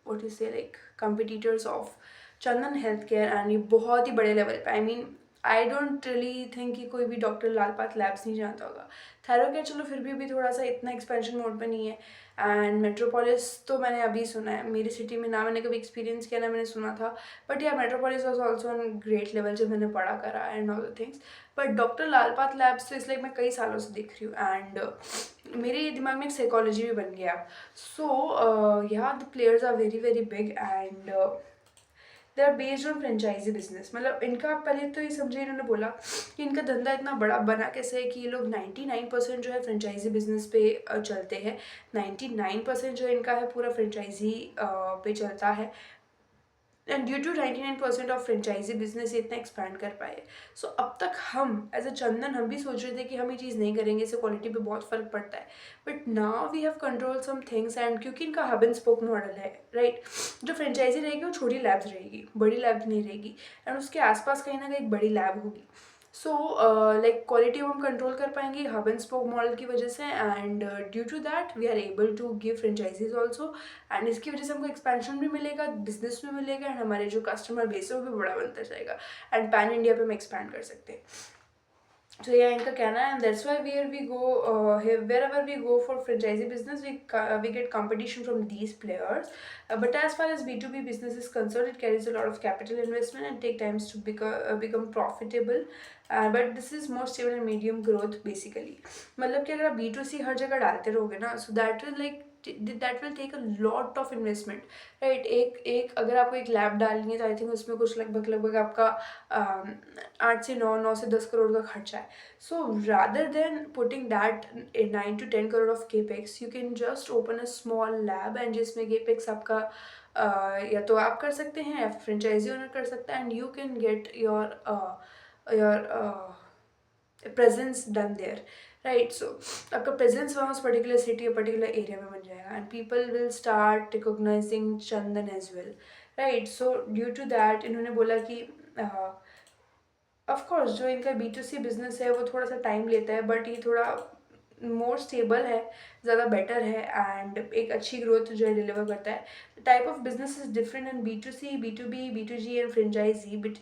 what you say like competitors of Chandan health care. And ये बहुत ही बड़े लेवल पे, I mean I don't really think कि कोई भी डॉक्टर लालपात लैब्स नहीं जानता होगा। थायरोकेयर चलो फिर भी थोड़ा सा इतना एक्सपेंशन मोड पे नहीं है। एंड मेट्रोपोलिस तो मैंने अभी सुना है, मेरी सिटी में ना मैंने कभी एक्सपीरियंस किया ना मैंने सुना था, but yeah Metropolis was also on great level जब मैंने पढ़ा करा and all the things. But doctor Lal Path labs तो इसलिए मैं कई सालों से देख रही हूँ, एंड मेरे दिमाग में एक साइकोलॉजी भी बन गया। सो या the players are very very big and they are based on franchisee business. मतलब इनका पहले तो ये समझे, इन्होंने बोला कि इनका धंधा इतना बड़ा बना कैसे है कि ये लोग 99% जो है फ्रेंचाइजी बिजनेस पे चलते हैं। 99% जो इनका है पूरा फ्रेंचाइजी पे चलता है, and due to 99% of franchisee business इतना एक्सपैंड कर पाए। सो अब तक हम एज अ चंदन हम भी सोच रहे थे कि हम ये चीज़ नहीं करेंगे, इससे क्वालिटी पे बहुत फ़र्क पड़ता है, but now we have control some things. And क्योंकि इनका हब एंड स्पोक मॉडल है, राइट? जो फ्रेंचाइजी रहेगी वो छोटी लैब्स रहेगी, बड़ी लैब नहीं रहेगी, एंड उसके आसपास कहीं ना कहीं एक बड़ी लैब होगी। सो लाइक क्वालिटी हम कंट्रोल कर पाएंगे हब एंड स्पोक मॉडल की वजह से, and due to that we are able to give franchisees also. And इसकी वजह से हमको एक्सपेंशन भी मिलेगा, बिजनेस भी मिलेगा, एंड हमारे जो कस्टमर बेस है वो भी बड़ा बनता जाएगा, एंड पैन इंडिया पे हम एक्सपैंड कर सकते हैं। So yeah, इनका कहना है, and that's why wherever we go for franchisee business, we get competition from these players. But as far as B2B business is concerned, it carries a lot of capital investment and take times to become profitable. But this is more stable and medium growth basically. मतलब कि अगर आप B2C हर जगह डालते रहोगे ना, so that will take a lot of investment, right? एक अगर आपको एक लैब डालनी है तो आई थिंक उसमें कुछ लगभग आपका 8 से 9 से 10 करोड़ का खर्चा है। So rather than putting that 9 to 10 crore of capex, you can just open a small lab, and जिसमें केपेक्स आपका या तो आप कर सकते हैं या फ्रेंचाइजी ओनर कर सकता है, and you can get your presence done there, right. So आपका प्रेजेंस वहाँ उस पर्टिकुलर सिटी या पर्टिकुलर एरिया में बन जाएगा and people will start recognising Chandan as well. Right. So due to that इन्होंने बोला कि ऑफ कोर्स जो इनका B2C बिजनेस है वो थोड़ा सा टाइम लेता है, बट ये थोड़ा मोर स्टेबल है, ज़्यादा बेटर है एंड एक अच्छी ग्रोथ जो है डिलीवर करता है. Type of business is different in B2C, B2B, B2G and franchisee, but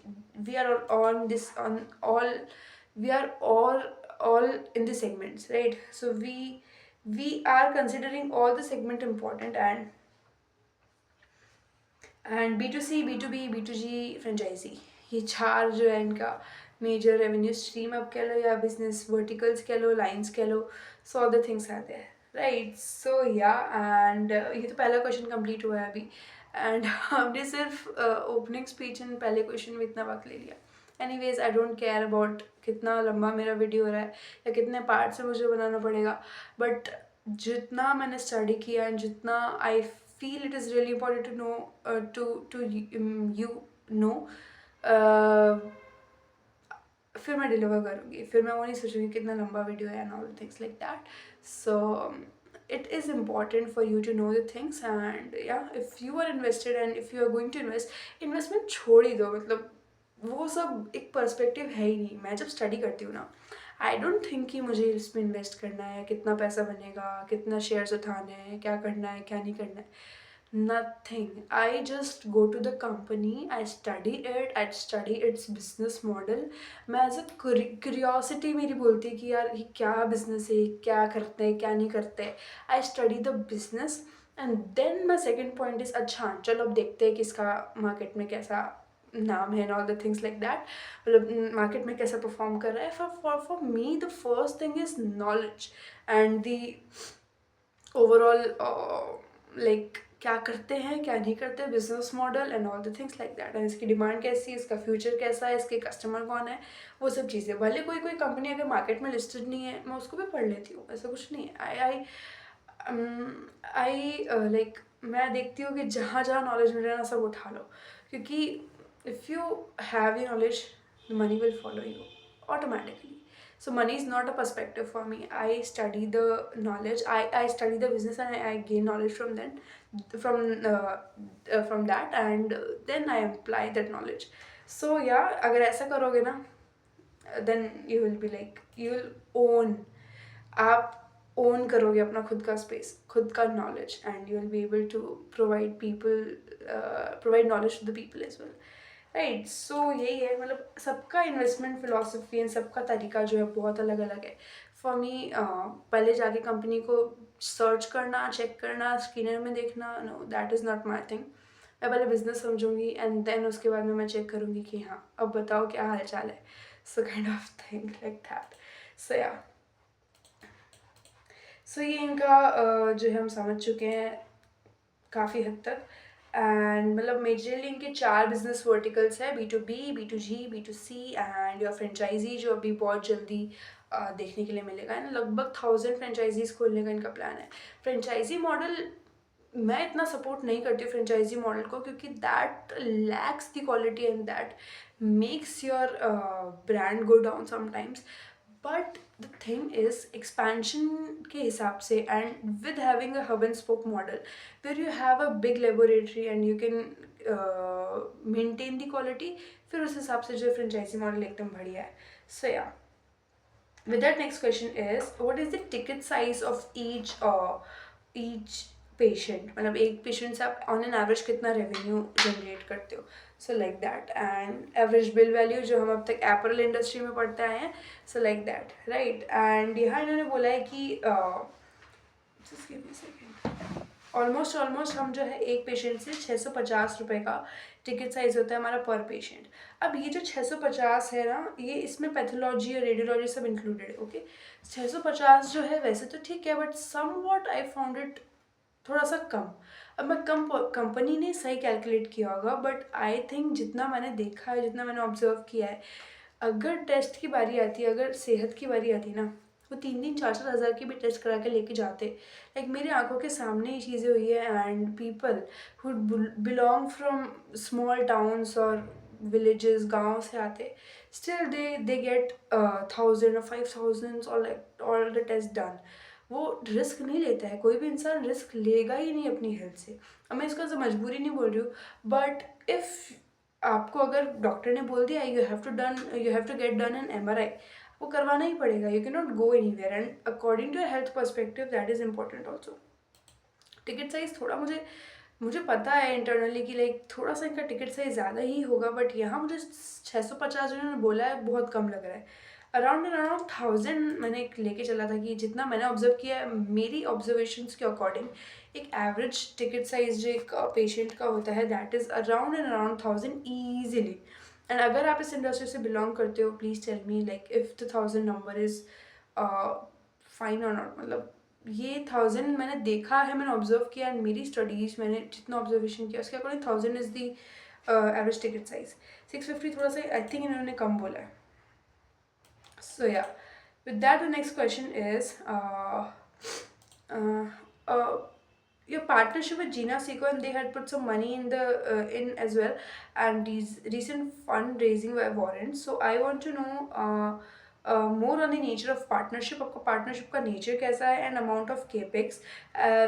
we are on this on all, we are all in the segments, right? So we are considering all the segment important, and B2C, B2B, B2G, franchisee, ये चार जो है इनका major revenue stream आप कह लो या business verticals कह लो, लाइन्स कह लो. So all the things are there, right. So yeah and ये तो पहला क्वेश्चन कंप्लीट हुआ है अभी, एंड हमने सिर्फ ओपनिंग स्पीच इन पहले क्वेश्चन में इतना वक्त ले लिया. Anyways I don't care about कितना लंबा मेरा वीडियो हो रहा है या कितने पार्ट से मुझे बनाना पड़ेगा, बट जितना मैंने स्टडी किया एंड जितना आई feel it is really important to know, to you know, uh, फिर मैं डिलीवर करूँगी, फिर मैं वो नहीं सोचूंगी कितना लंबा वीडियो है and all things like that. So it is important for you to know the things, and yeah, if you are invested and if you are going to invest, investment छोड़ ही दो. मतलब वो सब एक पर्सपेक्टिव है ही नहीं. मैं जब स्टडी करती हूँ ना, आई डोंट थिंक कि मुझे इसमें इन्वेस्ट करना है, कितना पैसा बनेगा, कितना शेयर्स उठाने हैं, क्या करना है क्या नहीं करना है. Nothing. I just go to the company, I study it, I study its business model. मैं एज अ क्यूरियोसिटी मेरी बोलती है कि यार ये क्या बिजनेस है, क्या करते हैं क्या नहीं करते. I study the business and then my second point is, अच्छा चलो अब देखते हैं कि इसका मार्केट में कैसा नाम है and all the things like that. मतलब मार्केट में कैसा परफॉर्म कर रहा है. For me the first thing is knowledge and the overall, like क्या करते हैं क्या नहीं करते, business model and all the things like that. And इसकी डिमांड कैसी है, इसका फ्यूचर कैसा है, इसके कस्टमर कौन है, वो सब चीज़ें. भले कोई कोई कंपनी अगर मार्केट में लिस्टेड नहीं है, मैं उसको भी पढ़ लेती हूँ, ऐसा कुछ नहीं है. आई लाइक मैं देखती हूँ कि जहाँ जहाँ नॉलेज मिल रहा है ना, सब उठा लो, क्योंकि इफ़ यू हैव ये knowledge, money will follow you automatically. So money is not a perspective for me. I study the knowledge, I study the business and I gain knowledge from then, from that, and then I apply that knowledge. So yeah, अगर ऐसा करोगे ना, then you will be like, you will own, आप own करोगे अपना खुद का space, खुद का knowledge, and you will be able to provide knowledge to the people as well, right. So यही है, मतलब सबका इन्वेस्टमेंट फिलोसफी एंड सबका तरीका जो है बहुत अलग अलग है. फॉर मी पहले जाके कंपनी को सर्च करना, चेक करना, स्क्रीनर में देखना, know that is not my thing. मैं पहले बिजनेस समझूंगी एंड देन उसके बाद में मैं चेक करूँगी कि हाँ अब बताओ क्या हाल चाल है. So kind of thing like that. So yeah, so ये इनका जो है हम समझ चुके हैं काफ़ी हद तक. एंड मतलब मेजरली इनके चार बिजनेस वर्टिकल्स है, B2B, B2G, B2C and your franchise, जो अभी बहुत जल्दी देखने के लिए मिलेगा. एंड लगभग 1000 फ्रेंचाइजीज खोलने का इनका प्लान है. फ्रेंचाइजी मॉडल मैं इतना सपोर्ट नहीं करती हूँ फ्रेंचाइजी मॉडल को, क्योंकि that lacks the quality and that makes your brand go down sometimes. But the thing is expansion के हिसाब से and with having a hub and spoke model where you have a big laboratory and you can maintain the quality, फिर उस हिसाब से जो franchise model एकदम बढ़िया है. सो या, with that, next question is, what is the ticket size of each patient. मतलब एक पेशेंट से आप ऑन एन एवरेज कितना रेवेन्यू जनरेट करते हो. सो like that. And average bill value जो हम अब तक एपरल इंडस्ट्री में पढ़ते आए हैं. सो लाइक दैट, राइट. एंड यहाँ इन्होंने बोला है कि just give me a second. Almost हम जो है एक पेशेंट से 650 रुपये का टिकट साइज होता है हमारा पर पेशेंट. अब ये जो 650 है ना, ये इसमें पैथोलॉजी और रेडियोलॉजी सब इंक्लूडेड है. ओके, 650 जो है वैसे तो ठीक है, but somewhat I found it थोड़ा सा कम. अब मैं कंपनी ने सही कैलकुलेट किया होगा, बट आई थिंक जितना मैंने देखा है, जितना मैंने ऑब्जर्व किया है, अगर टेस्ट की बारी आती है, अगर सेहत की बारी आती है ना, वो 3-4 हज़ार की भी टेस्ट करा के लेके जाते. लाइक मेरी आंखों के सामने ये चीज़ें हुई है. And people who belong from small towns और विलेजेस, गाँव से आते, स्टिल दे गेट 1000 or 5000 और like all the test done. वो रिस्क नहीं लेता है, कोई भी इंसान रिस्क लेगा ही नहीं अपनी हेल्थ से। अब मैं इसको ऐसे मजबूरी नहीं बोल रही हूँ, बट इफ़ आपको अगर डॉक्टर ने बोल दिया you have to get done an MRI, वो करवाना ही पड़ेगा। You can not go anywhere, and according to health perspective that is important also. Ticket size थोड़ा मुझे मुझे पता है इंटरनली कि लाइक थोड़ा सा इनका टिकट साइज़ ज़्यादा ही होगा, बट यहाँ मुझे 650 उन्होंने बोला है, बहुत कम लग रहा है। अराउंड 1000 मैंने एक लेके चला था कि जितना मैंने ऑब्जर्व किया है, मेरी ऑब्जर्वेशंस के अकॉर्डिंग एक एवरेज टिकट साइज जो एक पेशेंट का होता है that is around 1000 easily. And अगर आप इस इंडस्ट्री से बिलोंग करते हो, please tell me like if the 1000 number is fine or not. मतलब ये 1000 मैंने देखा है, मैंने ऑब्जर्व किया, एंड मेरी स्टडीज़ मैंने जितना ऑब्जर्वेशन किया उसके according 1000 is the average ticket size. 650 थोड़ा सा आई थिंक इन्होंने कम बोला है। So yeah, with that the next question is uh, uh, your partnership with Gina Seco, and they had put some money in the in as well, and these recent fundraising by warrants. So I want to know more on the nature of partnership. आपका partnership का nature कैसा है, and amount of capex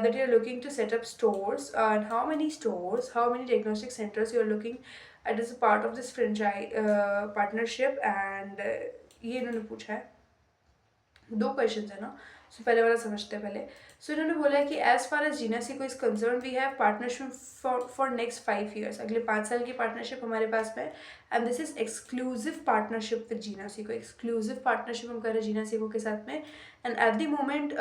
that you're looking to set up stores, and how many stores, how many diagnostic centers you're looking at as a part of this franchise partnership, and ये इन्होंने पूछा है। दो question है ना, सो पहले वाला समझते हैं पहले। सो इन्होंने बोला है कि as far as Jeena Sikho is concern we have partnership for next 5 years, अगले 5 साल की पार्टनरशिप हमारे पास में, and this is exclusive partnership with Jeena Sikho. Exclusive partnership हम कर रहे हैं जीना सीको के साथ में, and at the moment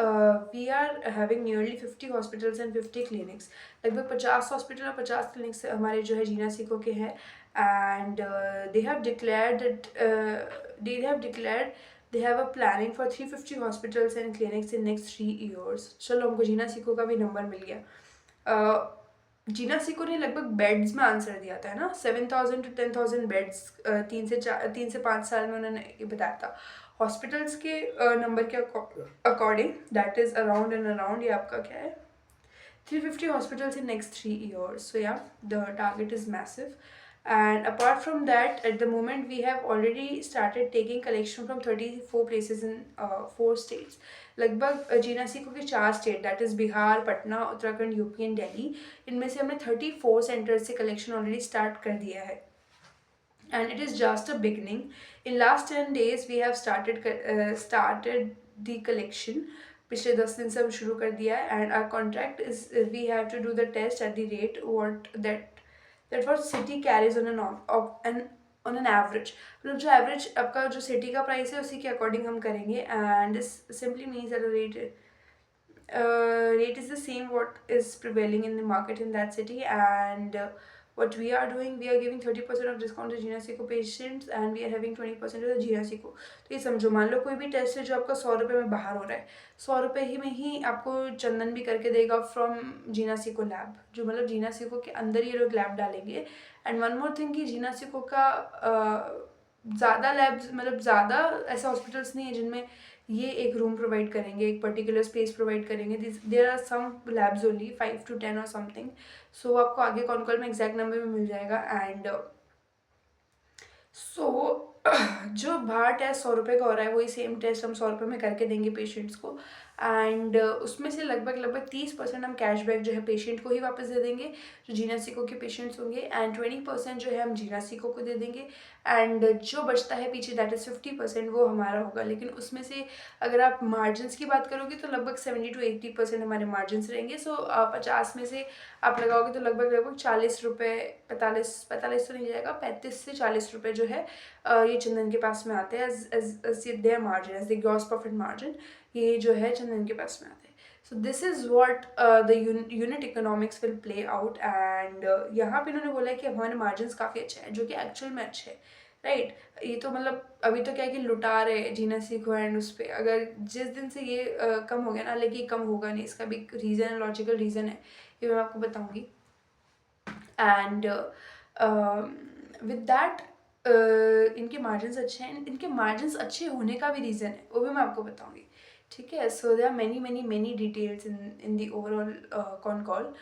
we are having nearly 50 hospitals and 50 clinics. लगभग 50 हॉस्पिटल और 50 क्लिनिक्स हमारे जो है जीना सीको के हैं, and they have declared they have a planning for 350 hospitals and clinics in next 3 years। चलो हमको जीना सीको का भी नंबर मिल गया। जीना सीको ने लगभग बेड्स में आंसर दिया था, है ना, 7000 to 10,000 बेड्स 3 से 5 साल में उन्होंने ये बताया था। हॉस्पिटल्स के नंबर के according that is around and around, ये आपका क्या है, 350 hospitals in next 3 years। So yeah, the target is massive. And apart from that, at the moment we have already started taking collection from 34 places in 4 states। लगभग जीना सीको के 4 state that is Bihar, Patna, Uttarakhand, UP and Delhi, इनमें से हमने 34 centres से collection already start कर दिया है, and it is just a beginning। In last 10 days we have started the collection। पिछले 10 दिन से हम शुरू कर दिया है, and our contract is we have to do the test at the rate what what city carries on an average। मतलब जो एवरेज आपका जो सिटी का प्राइस है उसी के अकॉर्डिंग हम करेंगे, and this simply means that rate is the same what is prevailing in the market in that city, and what we are doing, we are giving 30% of discount to Gina Seco patients, and we are having 20% to the Gina Seco। तो ये समझो, मान लो कोई भी test है जो आपका 100 रुपये में बाहर हो रहा है, 100 रुपये ही में ही आपको चंदन भी करके देगा फ्रॉम जीना सीको लैब, जो मतलब जीना सीको के अंदर ये लोग लैब डालेंगे। एंड वन मोर थिंग कि जीना सीको का ज़्यादा लैब्स, मतलब ज़्यादा ऐसे हॉस्पिटल्स नहीं है जिनमें ये एक रूम प्रोवाइड करेंगे, एक पर्टिकुलर स्पेस प्रोवाइड करेंगे। There are some labs only 5 to 10 और समथिंग। सो आपको आगे कॉन कॉल में एग्जैक्ट नंबर में मिल जाएगा। एंड सो जो बाहर टेस्ट 100 रुपये का हो रहा है, वही सेम टेस्ट हम 100 रुपये में करके देंगे पेशेंट्स को, एंड उसमें से लगभग 30% हम कैशबैक जो है पेशेंट को ही वापस दे देंगे जो जीना सीको के पेशेंट्स होंगे, एंड 20% जो है हम जीना सीको को दे देंगे, एंड जो बचता है पीछे दैट इज़ 50% वो हमारा होगा। लेकिन उसमें से अगर आप मार्जिन की बात करोगे तो लगभग 70 to 80% हमारे मार्जिन रहेंगे। सो 50 में से आप लगाओगे तो लगभग 40 रुपये, 45 तो नहीं जाएगा, 35 से 40 रुपये जो है ये चंदन के पास में आते हैं as their margin, as the gross profit margin, ये जो है चंदन के पास में आते हैं। So this is what the unit economics will play out, and यहाँ पे इन्होंने बोला है कि हमारे मार्जिन काफ़ी अच्छे हैं, जो कि एक्चुअल में अच्छे हैं, राइट। ये तो मतलब अभी तो क्या है कि लुटा रहे जीना सीखो, एंड उस पर अगर जिस दिन से ये कम हो गया ना, लेकिन कम होगा नहीं, इसका भी रीज़न है, लॉजिकल रीज़न है, ये मैं आपको बताऊँगी। एंड विद दैट इनके मार्जिन अच्छे हैं, इनके मार्जिन अच्छे होने का भी रीज़न है, वो भी मैं आपको बताऊंगी, ठीक है। So there are many details in the overall con call.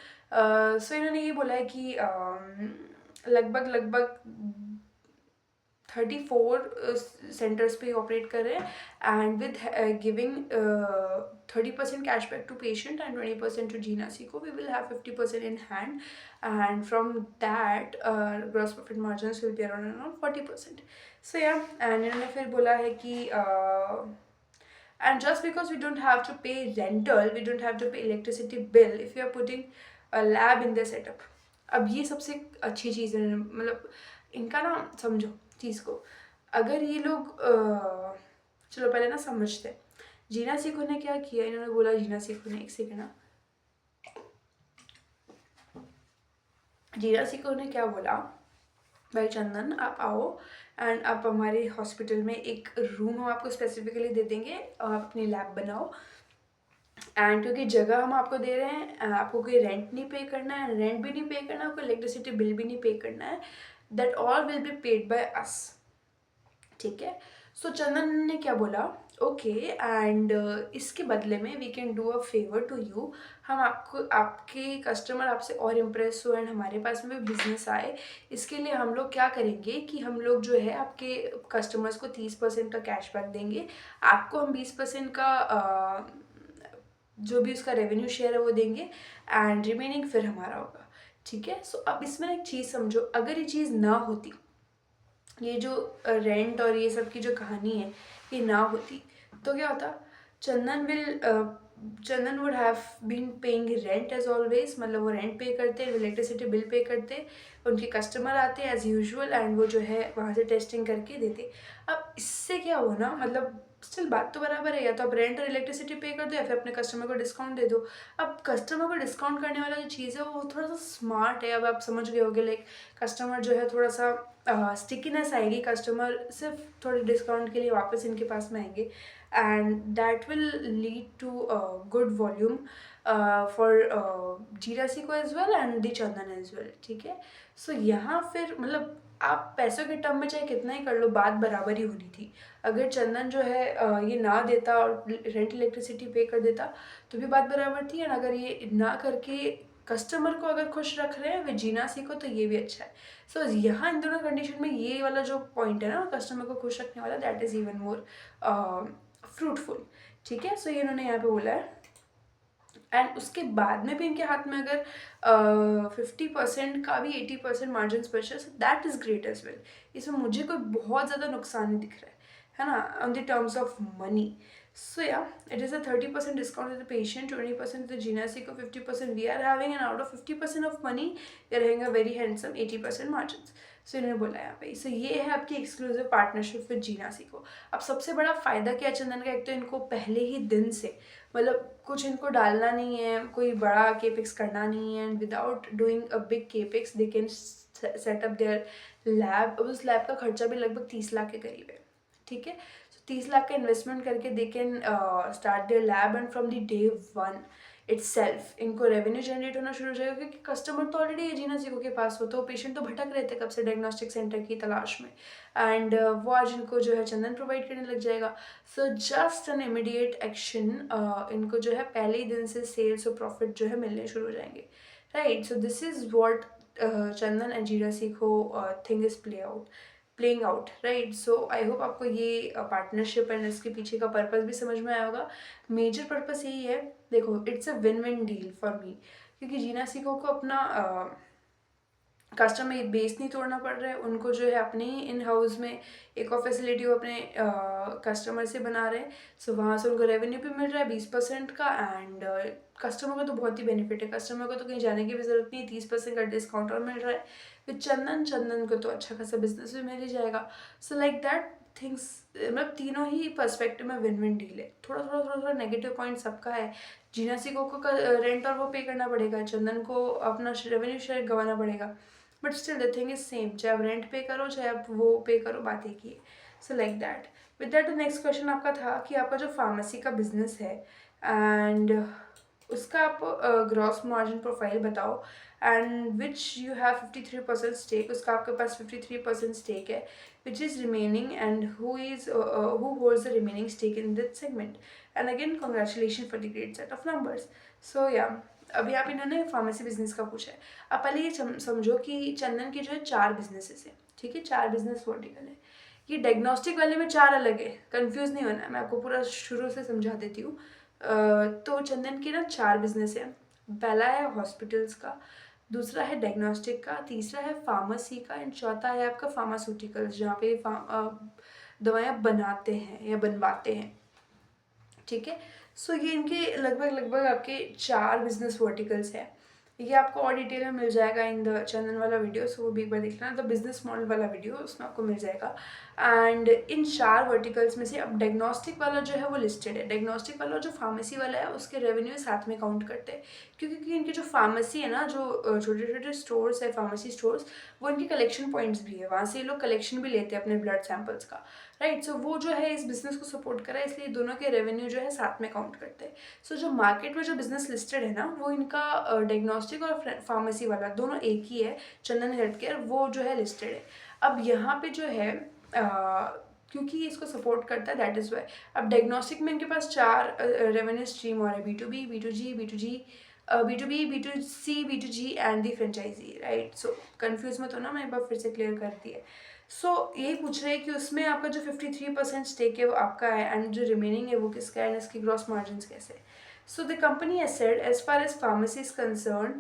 So इन्होंने ये बोला है कि लगभग 34 सेंटर्स पे ऑपरेट कर रहे हैं and with giving 30% cashback to patient and 20% to Jeena Sikho. We will have 50% in hand and from that gross profit margins will be around 40%. So yeah, and इन्होंने फिर बोला है कि and just because we don't have to pay rental, we don't have to pay electricity bill if you are putting a lab in the setup. अब ये सबसे अच्छी चीज़ है, मतलब इनका ना समझो चीज़ को. अगर ये लोग चलो पहले ना समझते हैं. जीना सीखो ने क्या किया, इन्होंने बोला जीना सीखो ने, एक सेकेंड ना, जीना सीखो ने क्या बोला, भाई चंदन आप आओ एंड आप हमारे हॉस्पिटल में एक रूम हम आपको स्पेसिफिकली दे देंगे और आप अपनी लैब बनाओ. एंड क्योंकि जगह हम आपको दे रहे हैं, आपको कोई रेंट नहीं पे करना है, रेंट भी नहीं पे करना है, आपको इलेक्ट्रिसिटी बिल भी नहीं पे करना है. That all will be paid by us. ठीक है. सो चंदन ने क्या बोला, ओके एंड इसके बदले में we can do a favour to you. हम आपको, आपके कस्टमर आपसे और इम्प्रेस हो एंड हमारे पास में बिजनेस आए. इसके लिए हम लोग क्या करेंगे कि हम लोग जो है आपके कस्टमर्स को 30% का कैशबैक देंगे. आपको हम 20% का जो भी उसका रेवेन्यू शेयर है वो देंगे एंड रिमेनिंग फिर हमारा होगा. ठीक है. सो अब इसमें एक चीज़ समझो, अगर ये चीज़ ना होती, ये जो रेंट और ये सब की जो कहानी है ये ना होती, तो क्या होता, Chandan would have been paying rent as always. मतलब वो रेंट पे करते, इलेक्ट्रिसिटी बिल पे करते, उनके कस्टमर आते एज यूजुअल एंड वो जो है वहाँ से टेस्टिंग करके देते. अब इससे क्या हुआ ना, मतलब स्टिल बात तो बराबर है, या तो आप रेंट और इलेक्ट्रिसिटी पे कर दो या फिर अपने कस्टमर को डिस्काउंट दे दो. अब कस्टमर को डिस्काउंट करने वाला जो चीज़ है वो थोड़ा सा स्मार्ट है. अब आप समझ गए होगे, लाइक कस्टमर जो है थोड़ा सा स्टिकीनेस आएगी, कस्टमर सिर्फ थोड़े डिस्काउंट के लिए वापस इनके पास में आएंगे and that will lead to good volume for जीरासी को as well and the Chandan as well. ठीक है. सो यहाँ फिर मतलब आप पैसों के टर्म में चाहे कितना ही कर लो, बात बराबर ही होनी थी. अगर चंदन जो है ये ना देता और रेंट इलेक्ट्रिसिटी पे कर देता तो भी बात बराबर थी. एंड अगर ये ना करके कस्टमर को अगर खुश रख रहे हैं विद जीना सीखो तो ये भी अच्छा है. सो यहाँ इन दोनों कंडीशन में ये वाला जो पॉइंट है ना कस्टमर को खुश रखने वाला, that is even more fruitful. ठीक है. सो ये इन्होंने यहाँ पे बोला है एंड उसके बाद में भी इनके हाथ में अगर 50% का भी 80% मार्जिन बचे, so that is great as well. इसमें मुझे कोई बहुत ज़्यादा नुकसान नहीं दिख रहा है ना, on the terms of money. So yeah, it is a 30% discount to the patient, 20% to the Gina Seco, 50% we are having, and out of 50% of money, we are having a very handsome 80% margins. So इन्होंने बोला यहाँ पे. So ये है आपकी exclusive partnership with Jeena Sikho. अब सबसे बड़ा फ़ायदा क्या चंदन का, एक तो इनको पहले ही दिन से मतलब कुछ इनको डालना नहीं है, कोई बड़ा केपिक्स करना नहीं है, and without doing a big capex they can set up their lab. उस लैब का खर्चा भी लगभग 30 लाख के करीब है. ठीक है. 30 लाख का इन्वेस्टमेंट करके they can start their lab and from the day one itself इनको रेवेन्यू जनरेट होना शुरू हो जाएगा, क्योंकि कस्टमर तो ऑलरेडी है जीना सीको के पास. हो तो पेशेंट तो भटक रहे थे कब से डायग्नोस्टिक सेंटर की तलाश में, एंड वो आज इनको जो है चंदन प्रोवाइड करने लग जाएगा. So just an immediate action, इनको जो है पहले ही दिन से सेल्स और प्रॉफिट जो है मिलने शुरू हो जाएंगे. Right. So this is what Chandan and Jeena Sikho thing is playing out. Right. So I hope आपको ये पार्टनरशिप एंड इसके पीछे का पर्पस भी समझ में आया होगा. मेजर पर्पस यही है, देखो it's a win win deal for me, क्योंकि जीना सीको को अपना कस्टमर बेस नहीं तोड़ना पड़ रहा है. उनको जो है अपने इन हाउस में एक और फैसिलिटी वो अपने कस्टमर से बना रहे हैं. सो वहाँ से उनको रेवेन्यू भी मिल रहा है 20% का, एंड कस्टमर को तो बहुत ही बेनिफिट है. कस्टमर को तो कहीं जाने की भी ज़रूरत नहीं है, 30% का डिस्काउंट और मिल रहा है. विद चंदन को तो अच्छा खासा बिजनेस भी मिल ही जाएगा. सो लाइक दैट थिंग्स, मतलब तीनों ही पर्सपेक्टिव में विन विन डील है. थोड़ा नेगेटिव पॉइंट सबका है. जीना सीको को रेंट और वो पे करना पड़ेगा, चंदन को अपना रेवेन्यू शेयर गंवाना पड़ेगा, but still the thing is same. चाहे आप रेंट पे करो चाहे आप वो पे करो, बात एक ही है. सो like that. With that next question आपका था कि आपका जो फार्मेसी का बिजनेस है एंड उसका आप ग्रॉस मार्जिन प्रोफाइल बताओ, and which you have 53% stake. उसका आपके पास 53% स्टेक है, which is remaining, and who holds the remaining stake in this segment. And again congratulation for the great set of numbers. So या अभी आप इन्होंने pharmacy business का पूछा है. अब पहले ये समझो कि चंदन के जो है 4 बिजनेसेस हैं. ठीक है. 4 बिजनेस वर्टिकल है. ये डायग्नोस्टिक वाले में 4 अलग है, कंफ्यूज नहीं होना है, मैं आपको पूरा शुरू से समझा देती हूँ। तो चंदन के ना 4 बिजनेस है। पहला है हॉस्पिटल्स का, दूसरा है डायग्नोस्टिक का, तीसरा है फार्मेसी का एंड चौथा है आपका फार्मास्यूटिकल्स, जहाँ पे दवाइयाँ बनाते हैं या बनवाते हैं। ठीक है, सो ये इनके लगभग लगभग आपके 4 बिजनेस वर्टिकल्स हैं। ये आपको और डिटेल में मिल जाएगा इन द चंदन वाला वीडियो, सो वो भी एक बार देख लेना, द बिजनेस मॉडल वाला वीडियो, उसमें आपको मिल जाएगा। एंड इन 4 वर्टिकल्स में से अब डायग्नोस्टिक वाला जो है वो लिस्टेड है। डायग्नोस्टिक वाला जो फार्मेसी वाला है उसके रेवेन्यू साथ में काउंट करते हैं, क्योंकि इनके जो फार्मेसी है ना, जो छोटे छोटे स्टोर्स है, फार्मेसी स्टोर्स, वो इनके कलेक्शन पॉइंट्स भी है, वहाँ से ये लोग कलेक्शन भी लेते हैं अपने ब्लड सैंपल्स का। राइट, सो वो जो है इस बिजनेस को सपोर्ट कर रहा है, इसलिए दोनों के रेवेन्यू जो है साथ में काउंट करते हैं। सो जो मार्केट में जो बिजनेस लिस्टेड है ना, वो इनका डायग्नोस्टिक और फार्मेसी वाला दोनों एक ही है, चंदन हेल्थ केयर, वो जो है लिस्टेड है। अब यहाँ पे जो है क्योंकि इसको सपोर्ट करता है, दैट इज़ वाई। अब डायग्नोस्टिक में इनके पास 4 रेवेन्यू स्ट्रीम और है, B2B, B2G, B2B, B2C, B2G and the franchisee. Right, so confuse मत होना, मैं एक बार फिर से क्लियर करती है। सो यही पूछ रहे हैं कि उसमें आपका जो 53% स्टेक है वो आपका है, एंड जो रिमेनिंग है वो किसका है, एंड इसकी ग्रॉस मार्जिन कैसे है। So the company has said as far as pharmacy is concerned,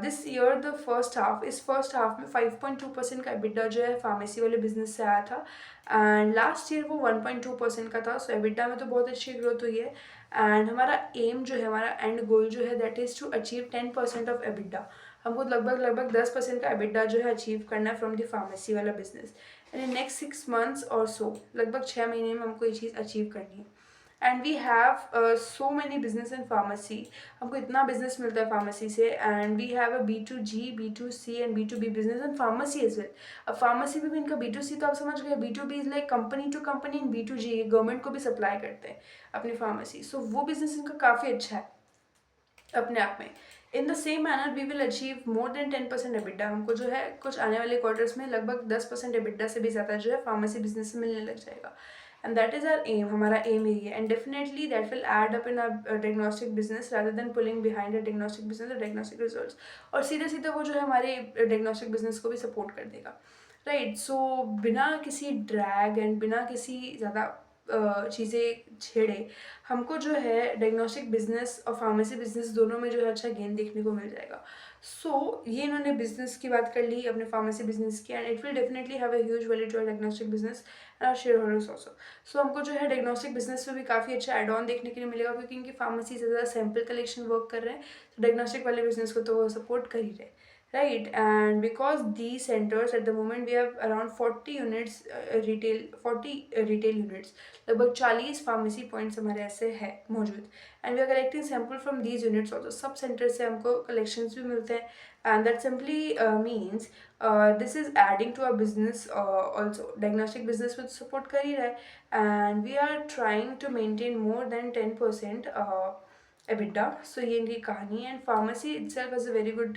this year the first half में 5.2% का EBITDA जो है फार्मेसी वाले बिजनेस से आया था, एंड लास्ट ईयर वो 1.2% का था। सो EBITDA में तो बहुत अच्छी ग्रोथ हुई है, एंड हमारा एम जो है, हमारा एंड गोल जो है, that is to achieve 10% of EBITDA। हमको लगभग लगभग 10% का EBITDA जो है अचीव करना है फ्रॉम द फार्मेसी वाला business, and in next 6 months और सो, लगभग 6 महीने में हमको ये चीज़ अचीव करनी है। And we have so many business in pharmacy, हमको इतना बिजनेस मिलता है फार्मेसी से, and we have a B2G, B2C and B2B business in pharmacy as well. अब फार्मेसी में भी इनका B2C तो आप समझ गए, B2B is like company to company, and B2G government को भी सप्लाई करते हैं अपनी फार्मेसी। सो वो बिजनेस इनका काफ़ी अच्छा है अपने आप में। In the same manner we will achieve more than 10% EBITDA, हमको जो है कुछ आने वाले क्वार्टर्स में लगभग 10% EBITDA से भी ज़्यादा जो है फार्मेसी बिजनेस से मिलने लग जाएगा, and that is our aim, हमारा एम यही है। And definitely that will add up in our diagnostic business rather than pulling behind a diagnostic business और डायग्नोस्टिक रिजल्ट्स, और सीधे सीधे वो जो है हमारे डायग्नोस्टिक बिजनेस को भी सपोर्ट कर देगा। राइट, सो बिना किसी ड्रैग एंड बिना किसी ज़्यादा चीज़ें छेड़े हमको जो है डायग्नोस्टिक बिजनेस और फार्मेसी बिजनेस दोनों में जो है अच्छा गेन देखने को मिल जाएगा। सो ये इन्होंने बिजनेस की बात कर ली, अपने फार्मेसी बिजनेस की, and it will definitely have a huge value to our diagnostic business and our share holders also. So हमको जो है डायग्नोस्टिक बिजनेस में भी काफ़ी अच्छा एड ऑन देखने के लिए मिलेगा, क्योंकि इनकी फार्मेसी से ज़्यादा सैम्पल कलेक्शन वर्क कर रहे हैं, तो डायग्नोस्टिक वाले बिजनेस को तो वो सपोर्ट कर ही रहे। Right, and because these centers at the moment we have around 40 units, retail 40 retail units, लगभग 40 फार्मेसी पॉइंट्स हमारे ऐसे है मौजूद, and we are collecting sample from these units also, sub centre से हमको कलेक्शंस भी मिलते हैं, and that simply means this is adding to our business also. Diagnostic business में सपोर्ट कर ही रहा है, and we are trying to maintain more than 10% EBITDA. So ये इनकी कहानी है, and pharmacy itself has a very good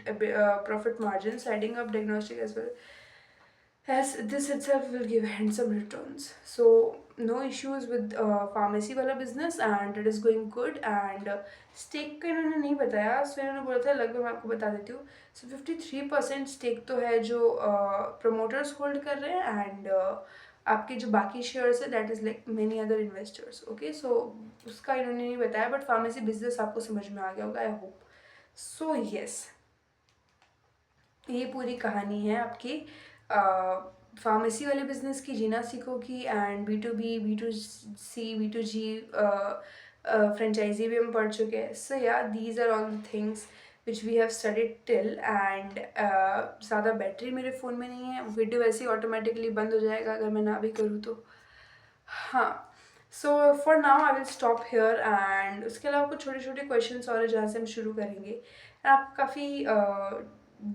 profit margin, setting up diagnostic as well as this itself will give handsome returns. So no issues with pharmacy वाला business, and it is going good. And stake का इन्होंने नहीं बताया, सो इन्होंने बोला था, लगभग मैं आपको बता देती हूँ। सो 53% स्टेक तो है जो प्रमोटर्स होल्ड कर रहे हैं, एंड आपके जो बाकी शेयर्स है that is like many other investors. Okay, so उसका इन्होंने नहीं बताया, बट फार्मेसी बिजनेस आपको समझ में आ गया होगा, आई होप। सो यस, ये पूरी कहानी है आपकी फार्मेसी वाले बिजनेस की, जीना सीखो की, and B2B, B2C, B2G franchise भी हम पढ़ चुके हैं। So yeah these are all the things which we have studied till, and ज़्यादा बैटरी मेरे फ़ोन में नहीं है, वीडियो वैसे ही ऑटोमेटिकली बंद हो जाएगा अगर मैं ना भी करूँ तो। हाँ, so for now I will stop hair, and उसके अलावा कुछ छोटे छोटे क्वेश्चंस और है जहाँ से हम शुरू करेंगे, एंड आपको काफ़ी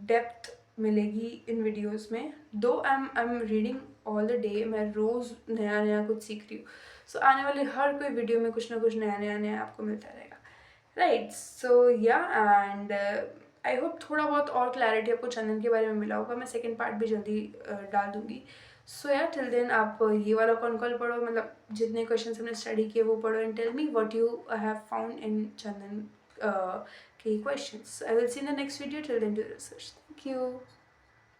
डेप्थ मिलेगी इन वीडियोस में। दो I am reading all the day, मैं रोज़ नया नया कुछ सीख रही हूँ। सो आने वाले हर कोई वीडियो में कुछ ना कुछ नया नया नया आपको मिलता रहेगा। Right, so yeah, and I hope थोड़ा बहुत और क्लैरिटी आपको चंदन के बारे में मिला होगा। मैं सेकेंड पार्ट भी जल्दी डाल दूँगी। सो या, टिल देन आप ये वाला कॉल पढ़ो, मतलब जितने क्वेश्चन हमने स्टडी किए वो पढ़ो, and tell me what you have found in Chandan के questions. I will see in the next video, till then do research. Thank you.